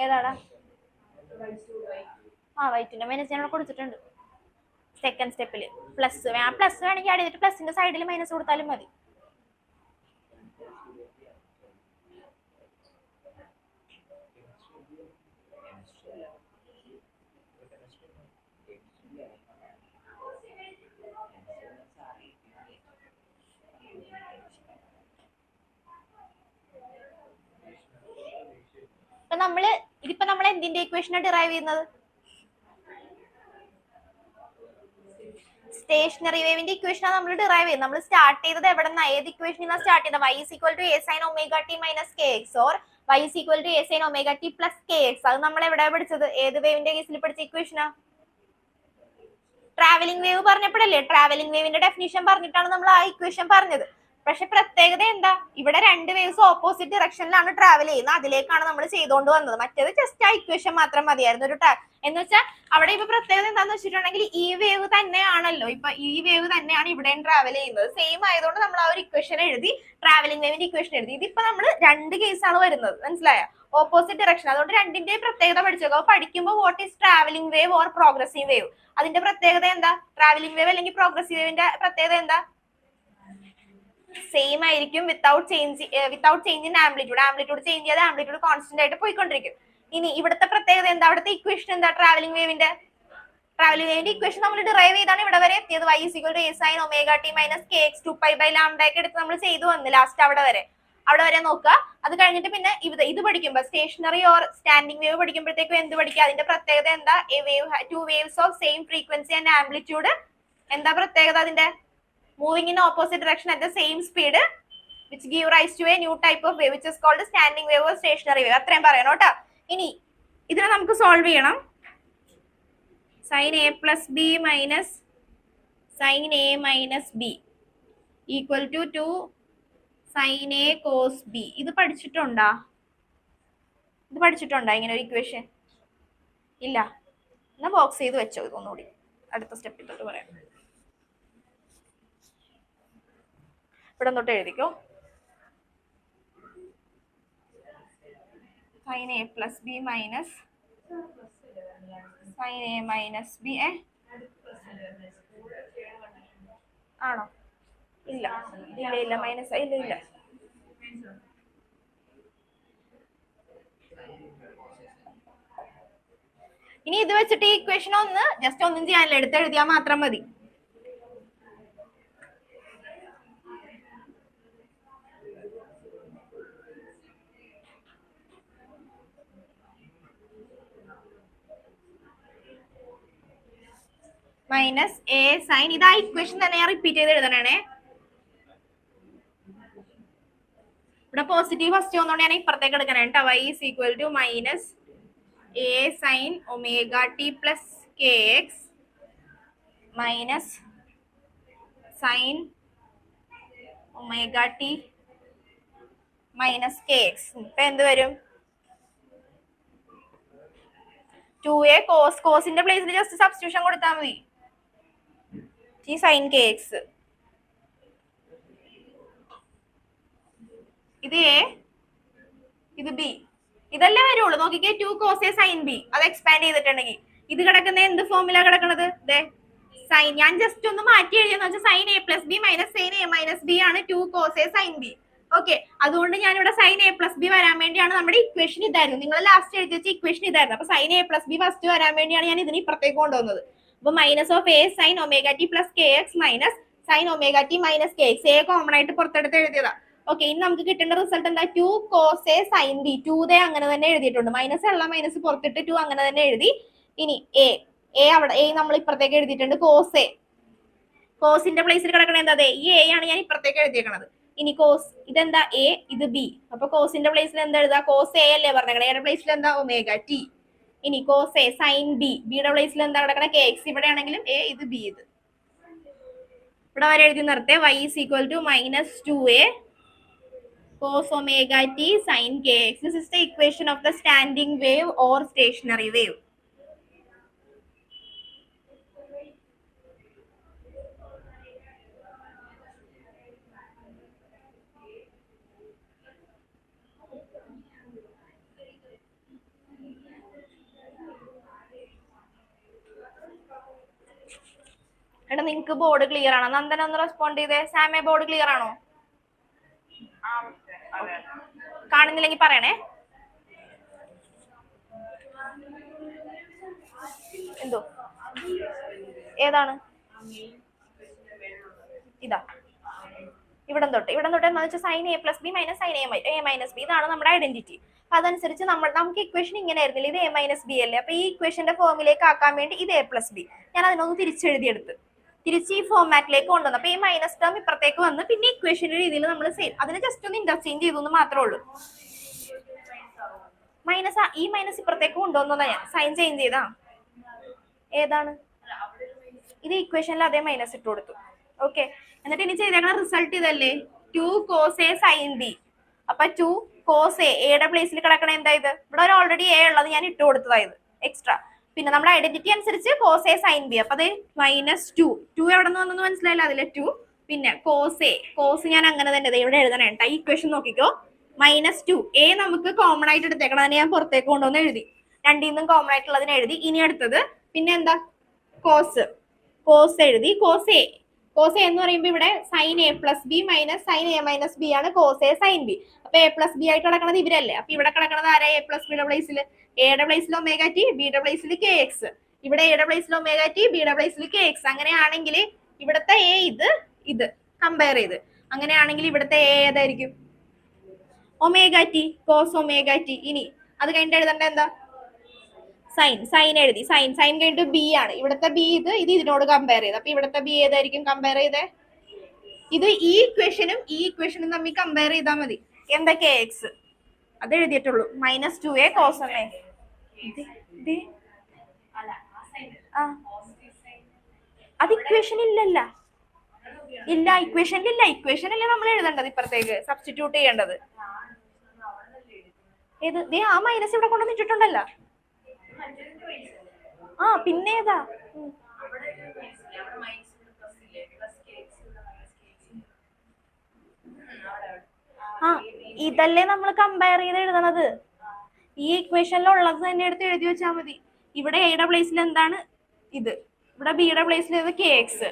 ഏതാടാ? വൈറ്റിന്റെ മൈനസ് ഞാൻ കൊടുത്തിട്ടുണ്ട്. സെക്കൻഡ് സ്റ്റെപ്പിൽ പ്ലസ് വേണമെങ്കിൽ ആഡ് ചെയ്തിട്ട് പ്ലസിന്റെ സൈഡിൽ മൈനസ് കൊടുത്താലും മതി. ഇതിപ്പോ നമ്മൾ എന്തിന്റെ ഇക്വേഷനാണ് ഡിറൈവ് ചെയ്യുന്നത്? സ്റ്റേഷനറി വേവിന്റെ ഇക്വേഷനാണ് നമ്മൾ ഡിറൈവ് ചെയ്യുന്നത്. നമ്മൾ സ്റ്റാർട്ട് ചെയ്തത് എവിടെ നിന്നാ? ഏത് ഇക്വേഷനിൽ സ്റ്റാർട്ട് ചെയ്തത്? y is equal to a sin omega t minus kx or y is equal to a sin omega t plus kx. അത് നമ്മൾ എവിടെ പഠിച്ചത്? ഏത് വേവിന്റെ കേസിൽ പഠിച്ച ഇക്വേഷനാ? ട്രാവലിംഗ് വേവ് പറഞ്ഞപ്പോഴല്ലേ? ട്രാവലിംഗ് വേവിന്റെ ഡെഫിനിഷൻ പറഞ്ഞിട്ടാണ് നമ്മൾ ആ ഇക്വേഷൻ പറഞ്ഞത്. പക്ഷെ പ്രത്യേകത എന്താ? ഇവിടെ രണ്ട് വേവ്സ് ഓപ്പോസിറ്റ് ഡയറക്ഷനിലാണ് ട്രാവൽ ചെയ്യുന്നത്. അതിലേക്കാണ് നമ്മൾ ചെയ്തുകൊണ്ട് വന്നത്. മറ്റേത് ജസ്റ്റ് ആ ഇക്വേഷൻ മാത്രം മതിയായിരുന്നു. ഒരു എന്ന് വെച്ചാൽ അവിടെ ഇപ്പൊ പ്രത്യേകത എന്താന്ന് വെച്ചിട്ടുണ്ടെങ്കിൽ ഈ വേവ് തന്നെയാണല്ലോ, ഇപ്പൊ ഈ വേവ് തന്നെയാണ് ഇവിടെയും ട്രാവൽ ചെയ്യുന്നത്. സെയിം ആയതുകൊണ്ട് നമ്മൾ ആ ഒരു ഇക്വേഷൻ എഴുതി, ട്രാവലിംഗ് വേവിന്റെ ഇക്വേഷൻ എഴുതി. ഇതിപ്പോ നമ്മൾ രണ്ട് കേസാണ് വരുന്നത്, മനസ്സിലായോ? Opposite direction. അതുകൊണ്ട് രണ്ടിന്റെയും പ്രത്യേകത പഠിച്ചേക്കോ. പഠിക്കുമ്പോൾ what is travelling wave or progressive wave, അതിന്റെ പ്രത്യേകത എന്താ? ട്രാവലിംഗ് വേവ് അല്ലെങ്കിൽ പ്രോഗ്രസീവ് വേവിന്റെ പ്രത്യേകത എന്താ? സെയിം ആയിരിക്കും without change in amplitude. Amplitude change ചെയ്ത് ആംപ്ലിറ്റ്യൂഡ് കോൺസ്റ്റന്റ് ആയിട്ട് പോയിക്കൊണ്ടിരിക്കും. ഇനി ഇവിടുത്തെ പ്രത്യേകത എന്താ? അവിടുത്തെ ഇക്വേഷൻ എന്താ? ട്രാവലിംഗ് വേവിന്റെ ഇക്വേഷൻ നമ്മൾ ഡിറൈവ് ചെയ്താണ് ഇവിടെ വരെ എത്തിയത്. y = a sin omega t - kx 2π/λ ഒക്കെ എടുത്ത് നമ്മൾ ചെയ്തു വന്നു ലാസ്റ്റ് അവിടെ വരെ നോക്കുക. അത് കഴിഞ്ഞിട്ട് പിന്നെ ഇത് പഠിക്കുമ്പോൾ സ്റ്റേഷനറി ഓർ സ്റ്റാൻഡിംഗ് വേവ് പഠിക്കുമ്പോഴത്തേക്കും എന്ത് പഠിക്കുക? അതിന്റെ പ്രത്യേകത എന്താ? Two waves of same frequency and amplitude. എന്താ പ്രത്യേകത അതിന്റെ? Moving in opposite direction at the same speed which give rise to a new type of wave which is called standing wave or stationary wave. അത്രയും പറയണം കേട്ടോ. ഇനി ഇതിനെ നമുക്ക് solve ചെയ്യണം. sin a plus b minus sin a minus b equal to 2 sin a cos b. ഇത് പഠിച്ചിട്ടുണ്ടോ ഇങ്ങനെ ഒരു ഇക്വേഷൻ? ഇല്ല. എന്നാ ബോക്സ് ചെയ്ത് വെച്ചോ. ഇതൊന്നുകൂടി അടുത്ത സ്റ്റെപ്പിൽ തൊട്ട് പറയാം. ഇവിടെ തൊട്ട് എഴുതിക്കോ. sin a plus b minus sin a minus b. ആണോ? ഇല്ല മൈനസ് ഇല്ല. ഇനി ഇത് വെച്ചിട്ട് ഈ ഇക്വേഷൻ ഒന്നും ചെയ്യാനില്ല, എടുത്തെഴുതിയാൽ മാത്രം മതി. മൈനസ് എ സൈൻ, ഇത് ആ ഇക്വേഷൻ തന്നെ ഞാൻ റിപ്പീറ്റ് ചെയ്ത് എഴുതണേ. ഇവിടെ പോസിറ്റീവ് ഫസ്റ്റ് വന്നോണ്ട് ഞാൻ ഇപ്പുറത്തേക്ക് എടുക്കണേ കേട്ടോ. y = minus A sine omega T plus K X minus sine omega T minus K X. ഇപ്പൊ എന്ത് വരും? 2a കോസിന്റെ പ്ലേസിൽ ജസ്റ്റ് സബ്സ്റ്റിറ്റ്യൂഷൻ കൊടുത്താൽ മതി. സൈൻ കെ എക്സ്, ഇത് എ ഇത് ബി, ഇതല്ലേ വരുള്ളൂ. നോക്കിക്കേ, 2 cos a sin b. അത് എക്സ്പാൻഡ് ചെയ്തിട്ടുണ്ടെങ്കിൽ ഇത് കിടക്കുന്ന എന്ത് ഫോമിലാ കിടക്കുന്നത്? സൈൻ. ഞാൻ ജസ്റ്റ് ഒന്ന് മാറ്റി എഴുതിയെന്ന് വെച്ചാൽ sin a plus b minus sin a minus b ആണ് 2 cos a sin b. Okay, അതുകൊണ്ട് ഞാൻ ഇവിടെ sin a plus b വരാൻ വേണ്ടിയാണ് നമ്മുടെ ഇക്വേഷൻ ഇതായിരുന്നു. നിങ്ങൾ ലാസ്റ്റ് എഴുതി വെച്ച ഇക്വേഷൻ ഇതായിരുന്നു. അപ്പൊ sin a plus b first വരാൻ വേണ്ടിയാണ് ഞാൻ ഇതിന് ഇപ്പുറത്തേക്ക് കൊണ്ടുവന്നത്. അപ്പൊ minus of A sine omega T plus K X minus sine omega T minus K X. A common ആയിട്ട് പുറത്തെടുത്ത് എഴുതിയതാ. ഓക്കെ, ഇനി നമുക്ക് കിട്ടേണ്ട റിസൾട്ട് എന്താ? 2 cos a sin b. 2 അങ്ങനെ തന്നെ എഴുതിയിട്ടുണ്ട്. മൈനസ് ഉള്ള മൈനസ് പുറത്തിട്ട് 2 അങ്ങനെ തന്നെ എഴുതി. ഇനി അവിടെ നമ്മൾ ഇപ്പുറത്തേക്ക് എഴുതിയിട്ടുണ്ട്. കോസിന്റെ പ്ലേസിൽ കിടക്കണ എന്താ? ഈ എ ആണ് ഞാൻ ഇപ്പുറത്തേക്ക് എഴുതിയേക്കണത്. ഇനി കോസ് ഇതെന്താ? എ, ഇത് ബി. അപ്പൊ കോസിന്റെ പ്ലേസിൽ എന്താ എഴുതാ? കോസ് എ അല്ലേ പറഞ്ഞേക്കണേ. എയുടെ പ്ലേസിൽ എന്താ? Omega T. ഇനി കോസ് എ സൈൻ ബി. ബിയുടെ പ്ലേസിൽ എന്താ കിടക്കണേ? K X. ഇവിടെ ആണെങ്കിലും എ, ഇത് ബി. ഇത് ഇവിടെ വരെ എഴുതി നിർത്തേ. y = minus 2a cos omega t sin kx. This is the equation of the standing wave or stationary wave. എടാ, നിങ്ങക്ക് ബോർഡ് ക്ലിയർ ആണോ? നന്ദന ഒന്ന് റെസ്പോണ്ട് ചെയ്തേ. സാമേ, ബോർഡ് ക്ലിയർ ആണോ? കാണുന്നില്ലെങ്കിൽ പറയണേ. എന്തോ ഏതാണ്? ഇതാ ഇവിടം തൊട്ട് എന്താ വെച്ചാൽ sine a plus b minus sine a minus b. ഇതാണ് നമ്മുടെ ഐഡന്റിറ്റി. അപ്പൊ അതനുസരിച്ച് നമുക്ക് ഇക്വേഷൻ ഇങ്ങനെ ആയിരുന്നില്ല, ഇത് a മൈനസ് ബി അല്ലേ. അപ്പൊ ഈ ഇക്വേഷന്റെ ഫോമിലേക്ക് ആക്കാൻ വേണ്ടി ഇത് a plus b. ഞാൻ അതിനൊന്ന് തിരിച്ചെഴുതിയെടുത്ത് തിരിച്ച് ഈ ഫോർമാറ്റിലേക്ക് കൊണ്ടുവന്നു. അപ്പൊ ഈ മൈനസ് ടേം ഇപ്പുറത്തേക്ക് വന്ന് പിന്നെ ഇക്വേഷന്റെ രീതിയിൽ നമ്മൾ സെയിം അതിനെ ജസ്റ്റ് ഒന്ന് ഇന്റർചേഞ്ച് ചെയ്തു മാത്രമേ ഉള്ളൂ. ഈ മൈനസ് ഇപ്പുറത്തേക്ക് കൊണ്ടുവന്നതാ ഞാൻ സൈൻ ചേഞ്ച് ചെയ്താ. ഏതാണ് ഇത്? ഇക്വേഷനിൽ അതേ മൈനസ് ഇട്ട് കൊടുത്തു. ഓക്കെ, എന്നിട്ട് ഇനി ചെയ്തേക്കണ റിസൾട്ട് ഇതല്ലേ? 2 cos a sin b. അപ്പൊ 2 cos a യുടെ പ്ലേസിൽ കിടക്കണ എന്താ? ഇത് ഇവിടെ ഒരു ഓൾറെഡി എ ഉള്ളത് ഞാൻ ഇട്ട് കൊടുത്തതായത് എക്സ്ട്രാ. പിന്നെ നമ്മുടെ ഐഡന്റിറ്റി അനുസരിച്ച് കോസ് എ സൈൻ ബി. അപ്പൊ അത് -2 എവിടെ നിന്ന് വന്നെന്ന് മനസ്സിലായില്ല, അതിലെ 2. പിന്നെ കോസ് ഞാൻ അങ്ങനെ തന്നെ ഇവിടെ എഴുതണേ കേട്ടോ. ഈ ഇക്വേഷൻ നോക്കിക്കോ. -2 എ നമുക്ക് കോമൺ ആയിട്ട് എടുത്തേക്കണം. അതിനെ ഞാൻ പുറത്തേക്ക് കൊണ്ടുവന്ന് എഴുതി. രണ്ടിൽ നിന്നും കോമൺ ആയിട്ടുള്ളതിനെ എഴുതി. ഇനി അടുത്തത് പിന്നെ എന്താ, കോസ് എഴുതി. കോസ് എ എന്ന് പറയുമ്പോൾ ഇവിടെ sine a plus b minus sine a minus b ആണ് കോസ് എ സൈൻ ബി. അപ്പൊ എ പ്ലസ് ബി ആയിട്ട് കിടക്കുന്നത് ഇവരല്ലേ. അപ്പൊ ഇവിടെ കിടക്കുന്നത് ആരാ, എ പ്ലസ് ബിയുടെ പ്ലേസിൽ എയുടെ പ്ലേസിൽ ഒമേഗ ടി, ബിയുടെ പ്ലേസിൽ കെ എക്സ്. ഇവിടെ എയുടെ പ്ലേസിൽ ഒമേഗ ടി, ബിയുടെ പ്ലേസിൽ കെ എക്സ്. അങ്ങനെയാണെങ്കിൽ ഇവിടുത്തെ എ ഇത് കമ്പയർ ചെയ്ത് അങ്ങനെയാണെങ്കിൽ ഇവിടുത്തെ എ ഏതായിരിക്കും, omega t, cos omega T. ഇനി അത് കഴിഞ്ഞിട്ട് എഴുതേണ്ട എന്താ, സൈൻ എഴുതി. സൈൻ കഴിഞ്ഞിട്ട് ബി ആണ്. ഇവിടുത്തെ ബി ഇത് ഇതിനോട് കമ്പയർ ചെയ്ത്. അപ്പൊ ഇവിടുത്തെ ബി ഏതായിരിക്കും കമ്പയർ ചെയ്തേ, ഇത് ഈ ഇക്വേഷനും തമ്മിൽ കമ്പയർ ചെയ്താൽ മതി. എന്താ, കെ എക്സ്. അത് എഴുതിയിട്ടുള്ളൂ. -2a cos omega. അത് ഇക്വേഷൻ ഇല്ലല്ല, ഇല്ല ഇക്വേഷനിലില്ല. ഇക്വേഷനല്ലേ നമ്മൾ എഴുതേണ്ടത്, ഇപ്പുറത്തേക്ക് സബ്സ്റ്റിറ്റ്യൂട്ട് ചെയ്യേണ്ടത്. ഏത്, ആ മൈനസ് ഇവിടെ കൊണ്ടുവന്നിട്ടുണ്ടല്ലോ. പിന്നെ ഏതാ, ഇതല്ലേ നമ്മൾ കമ്പയർ ചെയ്ത് എഴുതണത്. ഈ ഇക്വേഷനിലുള്ളത് തന്നെ എടുത്ത് എഴുതി വെച്ചാൽ മതി. ഇവിടെ എയുടെ പ്ലേസിൽ എന്താണ് ഇത്, ഇവിടെ ബിയുടെ പ്ലേസിൽ ഇത് കെ എക്സ്.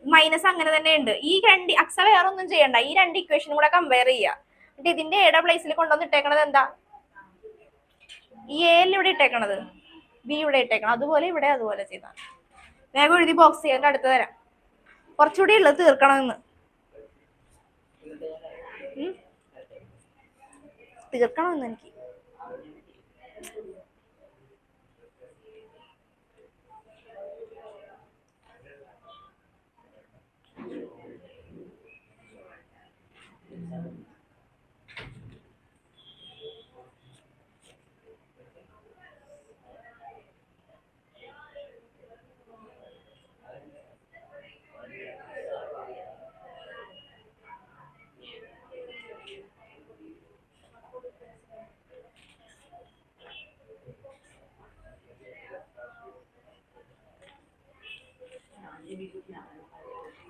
മൈനസ് അങ്ങനെ തന്നെ ഉണ്ട്. ഈ രണ്ട് അക്സ വേറെ ഒന്നും ചെയ്യണ്ട, ഈ രണ്ട് ഇക്വേഷനും കൂടെ കമ്പയർ ചെയ്യുക. എന്നിട്ട് ഇതിന്റെ എയുടെ പ്ലേസിൽ കൊണ്ടുവന്ന് ഇട്ടേക്കണത് എന്താ, ഈ എയിൽ ഇവിടെ ഇട്ടേക്കണത് ബി ഇവിടെ ഇട്ടേക്കണം. അതുപോലെ ഇവിടെ അതുപോലെ ചെയ്താൽ വേഗം എഴുതി ബോക്സ് ചെയ്യാൻ അടുത്ത് തരാം. കുറച്ചുകൂടി ഉള്ളത് തീർക്കണമെന്ന്, തീർക്കണമെന്ന് എനിക്ക്.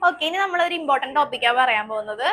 ഓക്കെ, ഇനി നമ്മളൊരു ഇമ്പോർട്ടന്റ് ടോപ്പിക്കാണ് പറയാൻ പോകുന്നത്.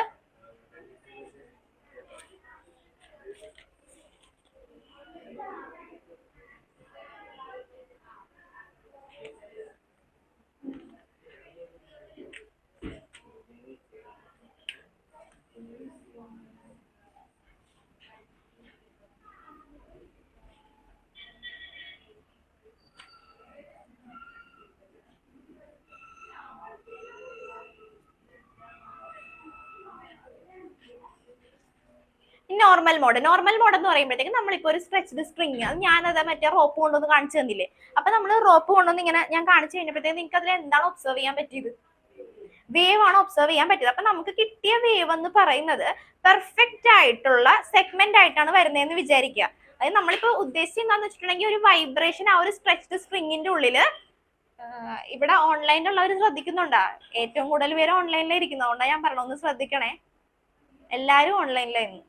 നോർമൽ മോഡ് എന്ന് പറയുമ്പോഴത്തേക്ക് നമ്മളിപ്പോ ഒരു സ്ട്രെച്ച്ഡ് സ്ട്രിങ്, അത് ഞാനത് മറ്റേ റോപ്പ് കൊണ്ടൊന്ന് കാണിച്ചു തന്നില്ലേ. അപ്പൊ നമ്മൾ റോപ്പ് കൊണ്ടൊന്ന് ഇങ്ങനെ ഞാൻ കാണിച്ചു കഴിഞ്ഞപ്പോഴത്തേക്ക് നിങ്ങൾക്ക് അതിൽ എന്താണ് ഒബ്സർവ് ചെയ്യാൻ പറ്റിയത്, വേവ് ആണ് ഒബ്സർവ് ചെയ്യാൻ പറ്റിയത്. അപ്പൊ നമുക്ക് കിട്ടിയ വേവ് എന്ന് പറയുന്നത് പെർഫെക്റ്റ് ആയിട്ടുള്ള സെഗ്മെന്റ് ആയിട്ടാണ് വരുന്നതെന്ന് വിചാരിക്കുക. അതായത് നമ്മളിപ്പോ ഉദ്ദേശിച്ചത് എന്താന്ന് വെച്ചിട്ടുണ്ടെങ്കിൽ ഒരു വൈബ്രേഷൻ ആ ഒരു സ്ട്രെച്ച്ഡ് സ്ട്രിങ്ങിന്റെ ഉള്ളില്. ഇവിടെ ഓൺലൈനിലുള്ളവർ ശ്രദ്ധിക്കുന്നുണ്ടാ, ഏറ്റവും കൂടുതൽ പേര് ഓൺലൈനിൽ ഇരിക്കുന്നതുകൊണ്ടാണ് ഞാൻ പറഞ്ഞു, ഒന്ന് ശ്രദ്ധിക്കണേ. എല്ലാരും ഓൺലൈനിലായിരുന്നു.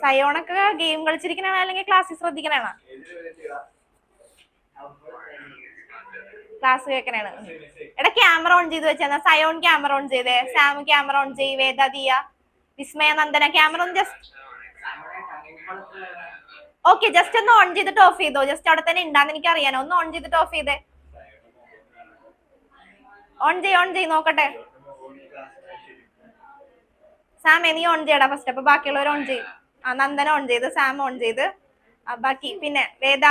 സയോണൊക്കെ ഗെയിം കളിച്ചിരിക്കണ അല്ലെങ്കിൽ ക്ലാസ്സിൽ ശ്രദ്ധിക്കണ, ക്ലാസ് കേൾക്കണേണ്. എടാ ക്യാമറ ഓൺ ചെയ്ത് വെച്ചാ. സയോൺ ക്യാമറ ഓൺ ചെയ്തേ, സാം ക്യാമറ ഓൺ ചെയ്യ്, വേദ, ദിയ, വിസ്മയ, നന്ദന ക്യാമറ ഒന്ന് ജസ്റ്റ് ഓക്കെ ജസ്റ്റ് ഒന്ന് ഓൺ ചെയ്തിട്ട് ഓഫ് ചെയ്തോ. ജസ്റ്റ് അവിടെ തന്നെ ഉണ്ടാന്ന് എനിക്ക് അറിയാനോ. ഒന്ന് ഓൺ ചെയ്തിട്ട് ഓഫ് ചെയ്തേ. ഓൺ ചെയ് നോക്കട്ടെ. സാമേ നീ ഓൺ ചെയ്യടാ ഫസ്റ്റ്, അപ്പൊ ബാക്കിയുള്ളവർ ഓൺ ചെയ്യും. നന്ദന ഓൺ ചെയ്ത്, സാം ഓൺ ചെയ്ത്, ബാക്കി പിന്നെ വേദ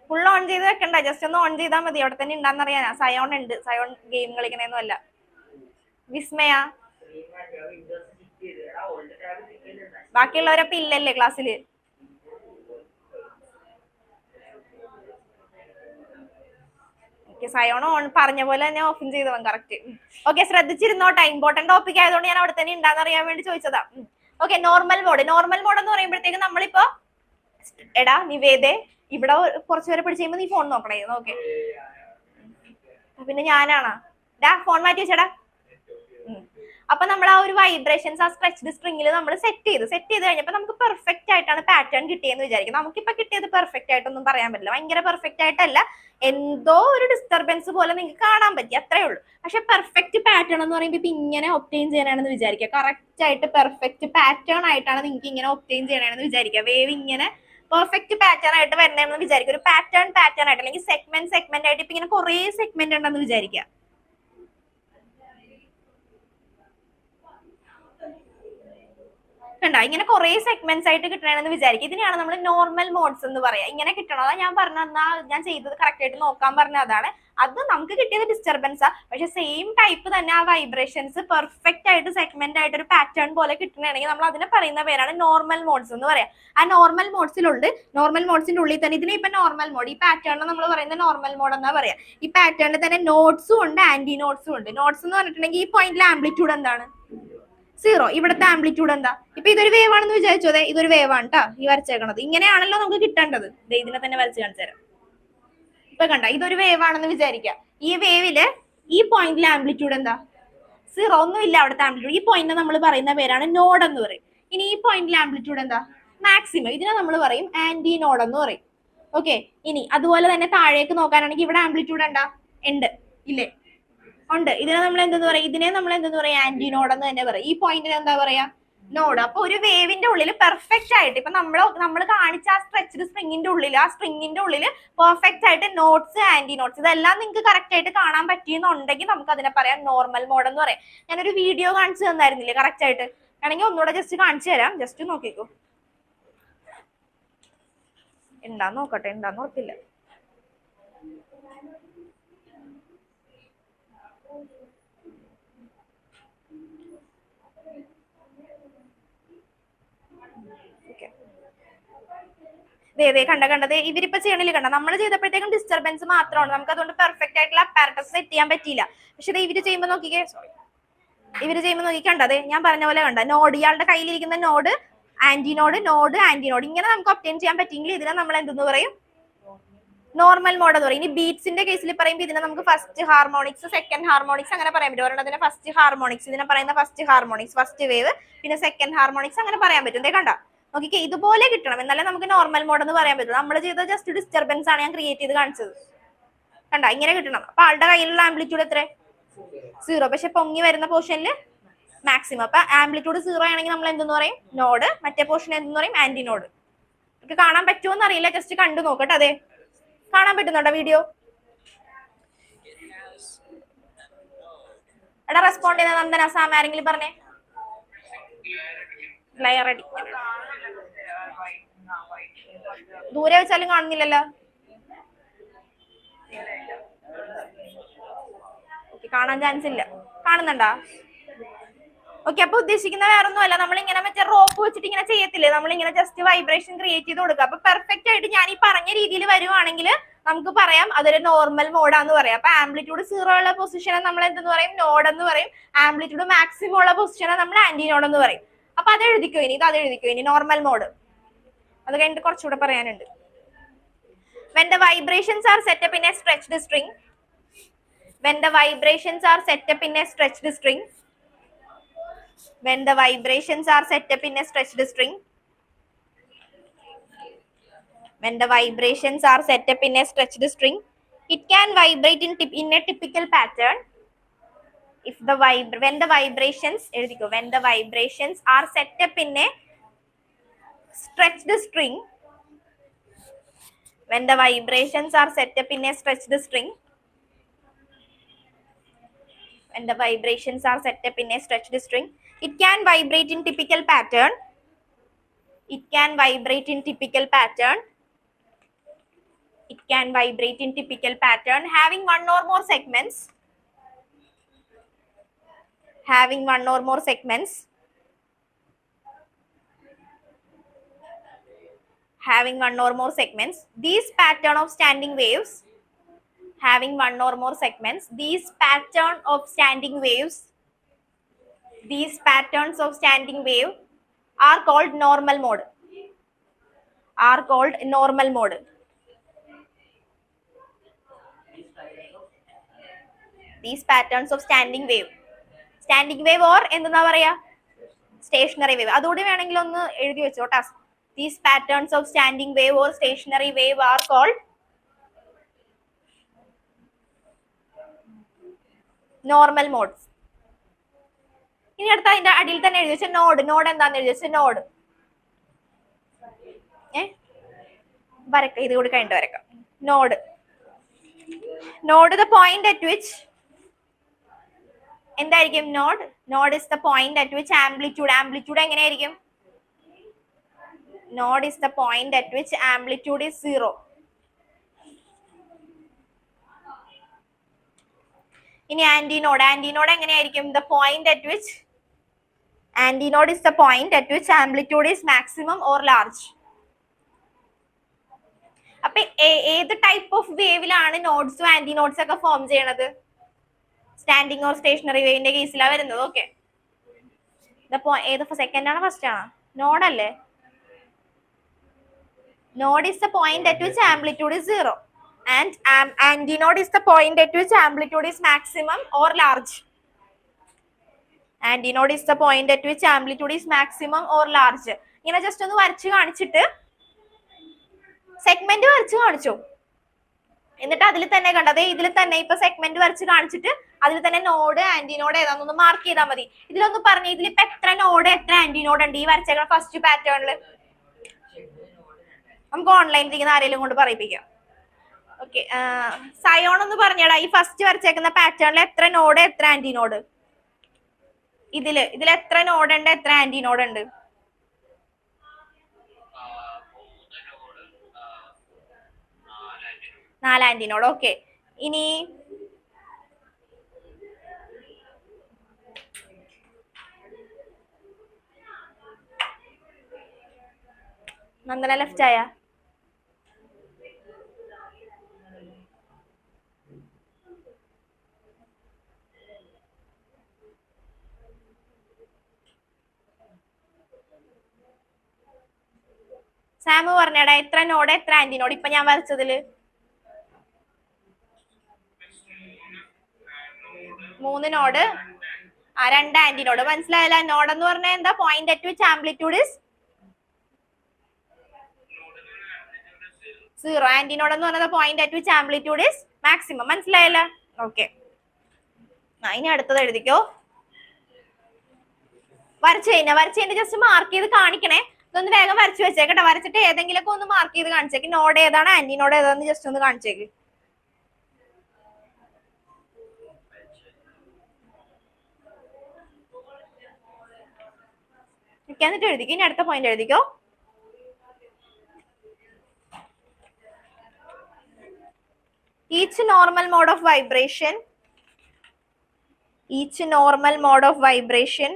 ഫുൾ ഓൺ ചെയ്ത് വെക്കണ്ട, ജസ്റ്റ് ഒന്ന് ഓൺ ചെയ്താൽ മതി. അവിടെ തന്നെ ഉണ്ടാന്ന് അറിയാനാ. സയോൺ ഉണ്ട്, സയോൺ ഗെയിം കളിക്കണേന്നും അല്ല. വിസ്മയ, ബാക്കിയുള്ളവരൊക്കെ ഇല്ലല്ലേ ക്ലാസ്സില്. സയോൺ ഓൺ പറഞ്ഞ പോലെ തന്നെ ഓപ്പൺ ചെയ്തവൻ കറക്റ്റ്. ഓക്കെ, ശ്രദ്ധിച്ചിരുന്നോട്ടെ. ഇമ്പോർട്ടന്റ് ടോപ്പിക് ആയതുകൊണ്ട് ഞാൻ അവിടെ തന്നെ ഉണ്ടാന്ന് അറിയാൻ വേണ്ടി ചോദിച്ചതാ. ഓക്കെ, നോർമൽ മോഡ് എന്ന് പറയുമ്പോഴത്തേക്ക് നമ്മളിപ്പോ എടാ നിവേദേ ഇവിടെ കുറച്ചു പേരെ പിടിച്ച് കഴിയുമ്പോ നീ ഫോൺ നോക്കണേ. ഓക്കെ, പിന്നെ ഞാനാണാ ഡാ ഫോൺ മാറ്റി വെച്ചടാ. അപ്പൊ നമ്മൾ ആ ഒരു വൈബ്രേഷൻസ് ആ സ്ട്രെച്ച്ഡ് സ്ട്രിങ്ങിൽ നമ്മൾ സെറ്റ് ചെയ്ത് കഴിഞ്ഞപ്പോൾ നമുക്ക് പെർഫെക്റ്റ് ആയിട്ടാണ് പാറ്റേൺ കിട്ടിയെന്ന് വിചാരിക്കും. നമുക്കിപ്പോ കിട്ടിയത് പെർഫെക്റ്റ് ആയിട്ടൊന്നും പറയാൻ പറ്റില്ല, ഭയങ്കര പെർഫെക്റ്റ് ആയിട്ടല്ല, എന്തോ ഒരു ഡിസ്റ്റർബൻസ് പോലെ നിങ്ങൾക്ക് കാണാൻ പറ്റി, അത്രേ ഉള്ളൂ. പക്ഷെ പെർഫെക്റ്റ് പാറ്റേൺ എന്ന് പറയുമ്പോൾ ഇപ്പൊ ഇങ്ങനെ ഒപ്റ്റെയിൻ ചെയ്യാനാണെന്ന് വിചാരിക്കുക, കറക്റ്റ് ആയിട്ട് പെർഫെക്റ്റ് പാറ്റേൺ ആയിട്ടാണ് നിങ്ങൾക്ക് ഇങ്ങനെ ഒപ്റ്റെയിൻ ചെയ്യണമെന്ന് വിചാരിക്കുക, വേവ് ഇങ്ങനെ പെർഫെക്റ്റ് പാറ്റേൺ ആയിട്ട് വരണമെന്ന് വിചാരിക്കുക, ഒരു പാറ്റേൺ ആയിട്ട് അല്ലെങ്കിൽ സെഗ്മെന്റ് ആയിട്ട് ഇപ്പൊ ഇങ്ങനെ കുറെ സെഗ്മെന്റ് ഉണ്ടെന്ന് വിചാരിക്കുക. കണ്ടോ, ഇങ്ങനെ കുറെ സെഗ്മെന്റ്സ് ആയിട്ട് കിട്ടണമെന്ന് വിചാരിക്കും. ഇതിനെയാണ് നമ്മൾ നോർമൽ മോഡ്സ് എന്ന് പറയാ. ഇങ്ങനെ കിട്ടണം, അതാ ഞാൻ പറഞ്ഞ ഞാൻ ചെയ്തത് കറക്റ്റ് ആയിട്ട് നോക്കാൻ പറഞ്ഞ അതാണ്. അത് നമുക്ക് കിട്ടിയത് ഡിസ്റ്റർബൻസാ, പക്ഷെ സെയിം ടൈപ്പ് തന്നെ ആ വൈബ്രേഷൻസ് പെർഫെക്റ്റ് ആയിട്ട് സെഗ്മെന്റ് ആയിട്ട് ഒരു പാറ്റേൺ പോലെ കിട്ടണമെങ്കിൽ നമ്മൾ അതിനെ പറയുന്ന പേരാണ് നോർമൽ മോഡ്സ് എന്ന് പറയാം. ആ നോർമൽ മോഡ്സിന്റെ ഉള്ളിൽ തന്നെ ഇതിനെ ഇപ്പൊ നോർമൽ മോഡ്, ഈ പാറ്റേണിന് നമ്മൾ പറയുന്നത് നോർമൽ മോഡ് എന്നാ പറയാം. ഈ പാറ്റേണിൽ തന്നെ നോട്ട്സും ഉണ്ട്, ആന്റി നോട്ട്സും ഉണ്ട്. നോട്ട്സ് എന്ന് പറഞ്ഞിട്ടുണ്ടെങ്കിൽ ഈ പോയിന്റിലെ ആംപ്ലിറ്റ്യൂഡ് എന്താണ്? 0. ഇവിടുത്തെ ആംപ്ലിറ്റ്യൂഡ് എന്താ? ഇപ്പൊ ഇതൊരു വേവ് ആണെന്ന് വിചാരിച്ചോ, ഇതൊരു വേവ് ആണ് കേട്ടോ ഈ വരച്ചേക്കണത്. ഇങ്ങനെയാണല്ലോ നമുക്ക് കിട്ടേണ്ടത്. ഇതിനെ തന്നെ വരച്ച് കാണിച്ചു തരാം. ഇപ്പൊ കണ്ട, ഇതൊരു വേവ് ആണെന്ന് വിചാരിക്കാം. ഈ വേവില് ഈ പോയിന്റിലെ ആംപ്ലിറ്റ്യൂഡ് എന്താ? 0. ഒന്നും ഇല്ല അവിടുത്തെ ആംപ്ലിറ്റ്യൂഡ്. ഈ പോയിന്റിനെ നമ്മൾ പറയുന്ന പേരാണ് നോഡ് എന്ന് പറയും. ഇനി ഈ പോയിന്റിലെ ആംപ്ലിറ്റ്യൂഡ് എന്താ? മാക്സിമം. ഇതിനെ നമ്മൾ പറയും ആന്റി നോഡ് എന്ന് പറയും. ഓക്കെ. ഇനി അതുപോലെ തന്നെ താഴേക്ക് നോക്കാനാണെങ്കിൽ ഇവിടെ ആംപ്ലിറ്റ്യൂഡ് എന്താ? ഉണ്ട്, ഇല്ലേ? ഉണ്ട്. ഇതിനെ നമ്മൾ എന്തെന്ന് പറയും? ആന്റി നോഡ് എന്ന് തന്നെ പറയും. ഈ പോയിന്റിന് എന്താ പറയാ? നോഡ്. അപ്പൊ ഒരു വേവിന്റെ ഉള്ളിൽ പെർഫെക്റ്റ് ആയിട്ട് ഇപ്പൊ നമ്മൾ കാണിച്ച ആ സ്ട്രെച്ച്ഡ് സ്ട്രിങ്ങിന്റെ ഉള്ളിൽ പെർഫെക്റ്റ് ആയിട്ട് നോട്ട്സ്, ആന്റി നോട്ട്സ് ഇതെല്ലാം നിങ്ങൾക്ക് കറക്റ്റ് ആയിട്ട് കാണാൻ പറ്റിയെന്നുണ്ടെങ്കിൽ നമുക്ക് അതിനെ പറയാം നോർമൽ മോഡ് എന്ന് പറയാം. ഞാനൊരു വീഡിയോ കാണിച്ചു തന്നായിരുന്നില്ലേ കറക്റ്റ് ആയിട്ട്? ആണെങ്കിൽ ഒന്നുകൂടെ ജസ്റ്റ് കാണിച്ചു തരാം, ജസ്റ്റ് നോക്കിക്കോ. എന്താന്ന് നോക്കട്ടെ, എന്താന്ന് ഓർത്തില്ല. കണ്ടത് ഇവരിപ്പോ ചെയ്യണില്ല. കണ്ട, നമ്മൾ ചെയ്തപ്പോഴത്തേക്കും ഡിസ്റ്റർബൻസ് മാത്രമാണ്, നമുക്ക് അതുകൊണ്ട് പെർഫെക്റ്റ് ആയിട്ടുള്ള അപ്പാരറ്റസ് സെറ്റ് ചെയ്യാൻ പറ്റിയില്ല. പക്ഷെ ഇവര് ചെയ്യുമ്പോൾ നോക്കിക്കേ, കണ്ടത് ഞാൻ പറഞ്ഞ പോലെ കണ്ട നോഡ്, ഇയാളുടെ കയ്യിലിരിക്കുന്ന നോഡ്, ആന്റി നോഡ്, ഇങ്ങനെ നമുക്ക് ഒബ്റ്റെയിൻ ചെയ്യാൻ പറ്റിയെങ്കിൽ ഇതിനെ നമ്മൾ എന്തെന്ന് പറയും? നോർമൽ മോഡ് എന്ന് പറയും. ഇനി ബീറ്റ്സിന്റെ കേസിൽ പറയുമ്പോൾ ഇതിനെ നമുക്ക് ഫസ്റ്റ് ഹാർമോണിക്സ്, സെക്കൻഡ് ഹാർമോണിക്സ് അങ്ങനെ പറയാൻ പറ്റും. ഒരെണ്ണത്തിന് ഫസ്റ്റ് ഹാർമോണിക്സ്, ഇതിനെ പറയുന്ന ഫസ്റ്റ് ഹാർമോണിക്സ്, ഫസ്റ്റ് വേവ്, പിന്നെ സെക്കൻഡ് ഹാർമോണിക്സ് അങ്ങനെ പറയാൻ പറ്റും. കണ്ട, നോക്കിക്കേ, ഇതുപോലെ കിട്ടണം എന്നാലേ നമുക്ക് നോർമൽ മോഡ് എന്ന് പറയാൻ പറ്റും. നമ്മൾ ചെയ്ത ജസ്റ്റ് ഡിസ്റ്റർബൻസ് ആണ് ഞാൻ ക്രിയേറ്റ് ചെയ്ത് കാണിച്ചത്. കണ്ട, ഇങ്ങനെ കിട്ടണം. അപ്പൊ ആളുടെ കയ്യിലുള്ള ആംപ്ലിറ്റ്യൂഡ് എത്ര? 0. പക്ഷെ പൊങ്ങി വരുന്ന പോർഷനിൽ മാക്സിമം. അപ്പൊ ആംപ്ലിറ്റ്യൂഡ് 0 ആണെങ്കിൽ നമ്മൾ എന്തെന്ന് പറയും? നോഡ്. മറ്റേ പോർഷൻ എന്തെന്ന് പറയും? Antinode. നമുക്ക് കാണാൻ പറ്റുമോ അറിയില്ല, ജസ്റ്റ് കണ്ടു നോക്കട്ടെ. അതെ, കാണാൻ പറ്റുന്നുണ്ടോ വീഡിയോ? എടാ റെസ്പോണ്ട് ചെയ്ത നന്ദന, സാം ആരെങ്കിലും പറഞ്ഞേ. ലെയർ അടി ദൂരെ വെച്ചാലും കാണുന്നില്ലല്ലോ. കാണാൻ ചാൻസ് ഇല്ല. കാണുന്നുണ്ടാ? ഓക്കെ. അപ്പൊ ഉദ്ദേശിക്കുന്ന വേറൊന്നുമല്ല, നമ്മളിങ്ങനെ മറ്റേ റോപ്പ് വെച്ചിട്ട് ഇങ്ങനെ ചെയ്യത്തില്ലേ, നമ്മളിങ്ങനെ ജസ്റ്റ് വൈബ്രേഷൻ ക്രിയേറ്റ് ചെയ്ത് കൊടുക്കുക. അപ്പൊ പെർഫെക്റ്റ് ആയിട്ട് ഞാൻ ഈ പറഞ്ഞ രീതിയിൽ വരുവാണെങ്കിൽ നമുക്ക് പറയാം അതൊരു നോർമൽ മോഡാന്ന് പറയാം. അപ്പൊ ആംപ്ലിറ്റ്യൂഡ് 0 ഉള്ള പൊസിഷനെ നമ്മൾ എന്തെന്ന് പറയും? നോഡ് എന്ന് പറയും. ആംപ്ലിറ്റ്യൂഡ് മാക്സിമം ഉള്ള പൊസിഷനെ നമ്മൾ ആന്റി നോഡ് എന്ന് പറയും. അപ്പൊ അത് എഴുതിക്കോ ഇനി നോർമൽ മോഡ്. അത് കഴിഞ്ഞിട്ട് കുറച്ചുകൂടെ പറയാനുണ്ട്. When the vibrations are set up in a stretched string, when the vibrations are set up in a stretched string, when the vibrations are set up in a stretched string, when the vibrations are set up in a stretched string, it can vibrate in a typical pattern. If the when the vibrations are set up in a stretched string, when the vibrations are set up in a stretched string, when the vibrations are set up in a stretched string, it can vibrate in typical pattern. It can vibrate in typical pattern. It can vibrate in typical pattern having one or more segments. Having one or more segments. Having one or more segments. These pattern of standing waves. Having one or more segments. These pattern of standing waves. These patterns of standing wave are called normal mode. Are called normal mode. These patterns of standing wave. Standing wave or എന്താ പറയാ, stationary wave. അതുകൂടി വേണമെങ്കിൽ ഒന്ന് എഴുതി വെച്ചോട്ടാ. These patterns of standing wave or stationary wave are called normal modes. ഇനി അടുത്ത അതിന്റെ അടിയിൽ തന്നെ എഴുതി വെച്ച നോഡ്. നോഡ് എന്താന്ന് എഴുതി വെച്ച നോഡ്. വരക്ക, ഇത് കൂടി കഴിഞ്ഞിട്ട് വരക്കാം. Node. Node the point at which എന്തായിരിക്കും node? Node is the point at which amplitude. Amplitude എങ്ങനെയായിരിക്കും? Node is the point at which amplitude is 0. ഇനി ആന്റിനോഡ്. ആന്റിനോഡ് എങ്ങനെയായിരിക്കും? The point at which antinode is the point at which amplitude is maximum or large. അപ്പൊ ഏത് type of വേവിലാണ് നോഡ്സും ആന്റിനോഡ്സ് ഒക്കെ form ചെയ്യണത്? Standing or stationery വേവിന്റെ കേസിലാണ് വരുന്നത്. Okay, ഏത് സെക്കൻഡ് ആണോ ഫസ്റ്റ് ആണോ? നോഡല്ലേ. Node is the point at which amplitude is 0 and antinode is the point at which amplitude is maximum or large. Antinode is the point at which amplitude is maximum or large. ഇങ്ങനെ just ഒന്ന് വരച്ച് കാണിച്ചിട്ട് segment വരച്ച് കാണിച്ചു. എന്നിട്ട് അതിൽ തന്നെ കണ്ടത് ഇതിൽ തന്നെ ഇപ്പൊ സെഗ്മെന്റ് വരച്ച് കാണിച്ചിട്ട് അതിൽ തന്നെ നോഡ് ആന്റിനോഡ് ഏതാണെന്നൊന്ന് മാർക്ക് ചെയ്താൽ മതി. ഇതിലൊന്ന് പറഞ്ഞു, ഇതിലിപ്പോ എത്ര നോഡ് എത്ര ആന്റിനോഡ് ഉണ്ട് ഈ വരച്ചേക്കുന്ന ഫസ്റ്റ് പാറ്റേണില്? നമുക്ക് ഓൺലൈനിൽ ഇരിക്കുന്ന ആരെങ്കിലും കൊണ്ട് പറയിപ്പിക്കാം. ഓക്കെ, സയോൺ ഒന്ന് പറഞ്ഞടാ, ഈ ഫസ്റ്റ് വരച്ചേക്കുന്ന പാറ്റേണിൽ എത്ര നോഡ് എത്ര ആന്റിനോഡ്? ഇതിൽ എത്ര നോഡ് ഉണ്ട് എത്ര ആന്റിനോഡ് ഉണ്ട്? 4 ആന്റിനോഡ്. ഓക്കെ, ഇനി നന്ദന ലെഫ്റ്റ് ആയ? സാമു പറഞ്ഞടാ എത്ര നോഡ് എത്ര ആന്റിനോഡ് ഇപ്പൊ ഞാൻ വരച്ചതില്? 3 നോഡ് 2 ആന്റിനോഡ്. മനസ്സിലായല്ല? നോഡ് എന്ന് പറഞ്ഞാൽ എന്താ? Point at which amplitude is 0. Antinode എന്ന് പറയുന്നത് point at which amplitude is maximum. മനസ്സിലായല്ല? ഓക്കെ, ഇനി അടുത്തത് എഴുതിക്കോ. വരച്ച് ജസ്റ്റ് മാർക്ക് ചെയ്ത് കാണിക്കണേ. ഇതൊന്ന് വേഗം വരച്ച് വെച്ചേക്കട്ടെ. വരച്ചിട്ട് ഏതെങ്കിലും ഒക്കെ ഒന്ന് മാർക്ക് ചെയ്ത് കാണിച്ചേക്ക്. നോഡ് ഏതാണ് ആന്റിനോഡ് ഏതാന്ന് ജസ്റ്റ് ഒന്ന് കാണിച്ചേക്ക്. എന്നിട്ട് എഴുതിക്കോ. ഇനി അടുത്ത പോയിന്റ് എഴുതിക്കോ. Each normal mode of vibration each normal mode of vibration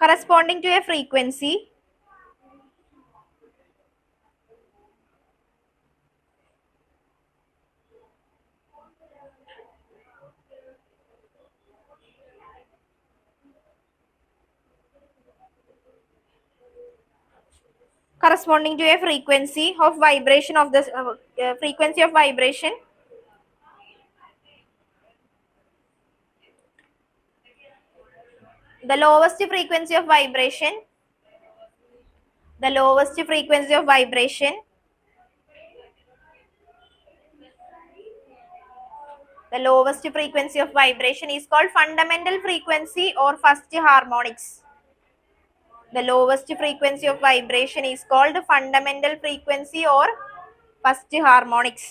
corresponding to a frequency corresponding to a frequency of vibration of the frequency of vibration the lowest frequency of vibration is called fundamental frequency or first harmonics. The lowest frequency of vibration is called fundamental frequency or first harmonics.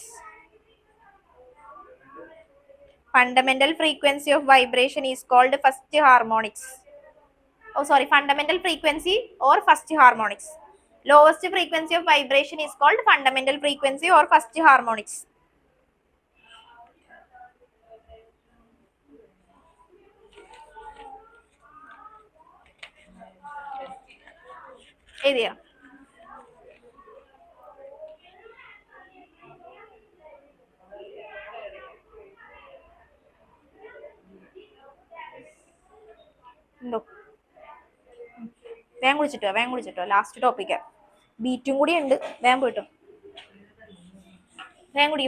Fundamental frequency of vibration is called first harmonics. Fundamental frequency or first harmonics. Lowest frequency of vibration is called fundamental frequency or first harmonics. എഴുതിയോ? എന്തോ വേഗം കുടിച്ചിട്ടോ last ടോപ്പിക്കാ. ബീറ്റും കൂടി ഉണ്ട്, വേഗം പോയിട്ടോ. വേഗം കുടി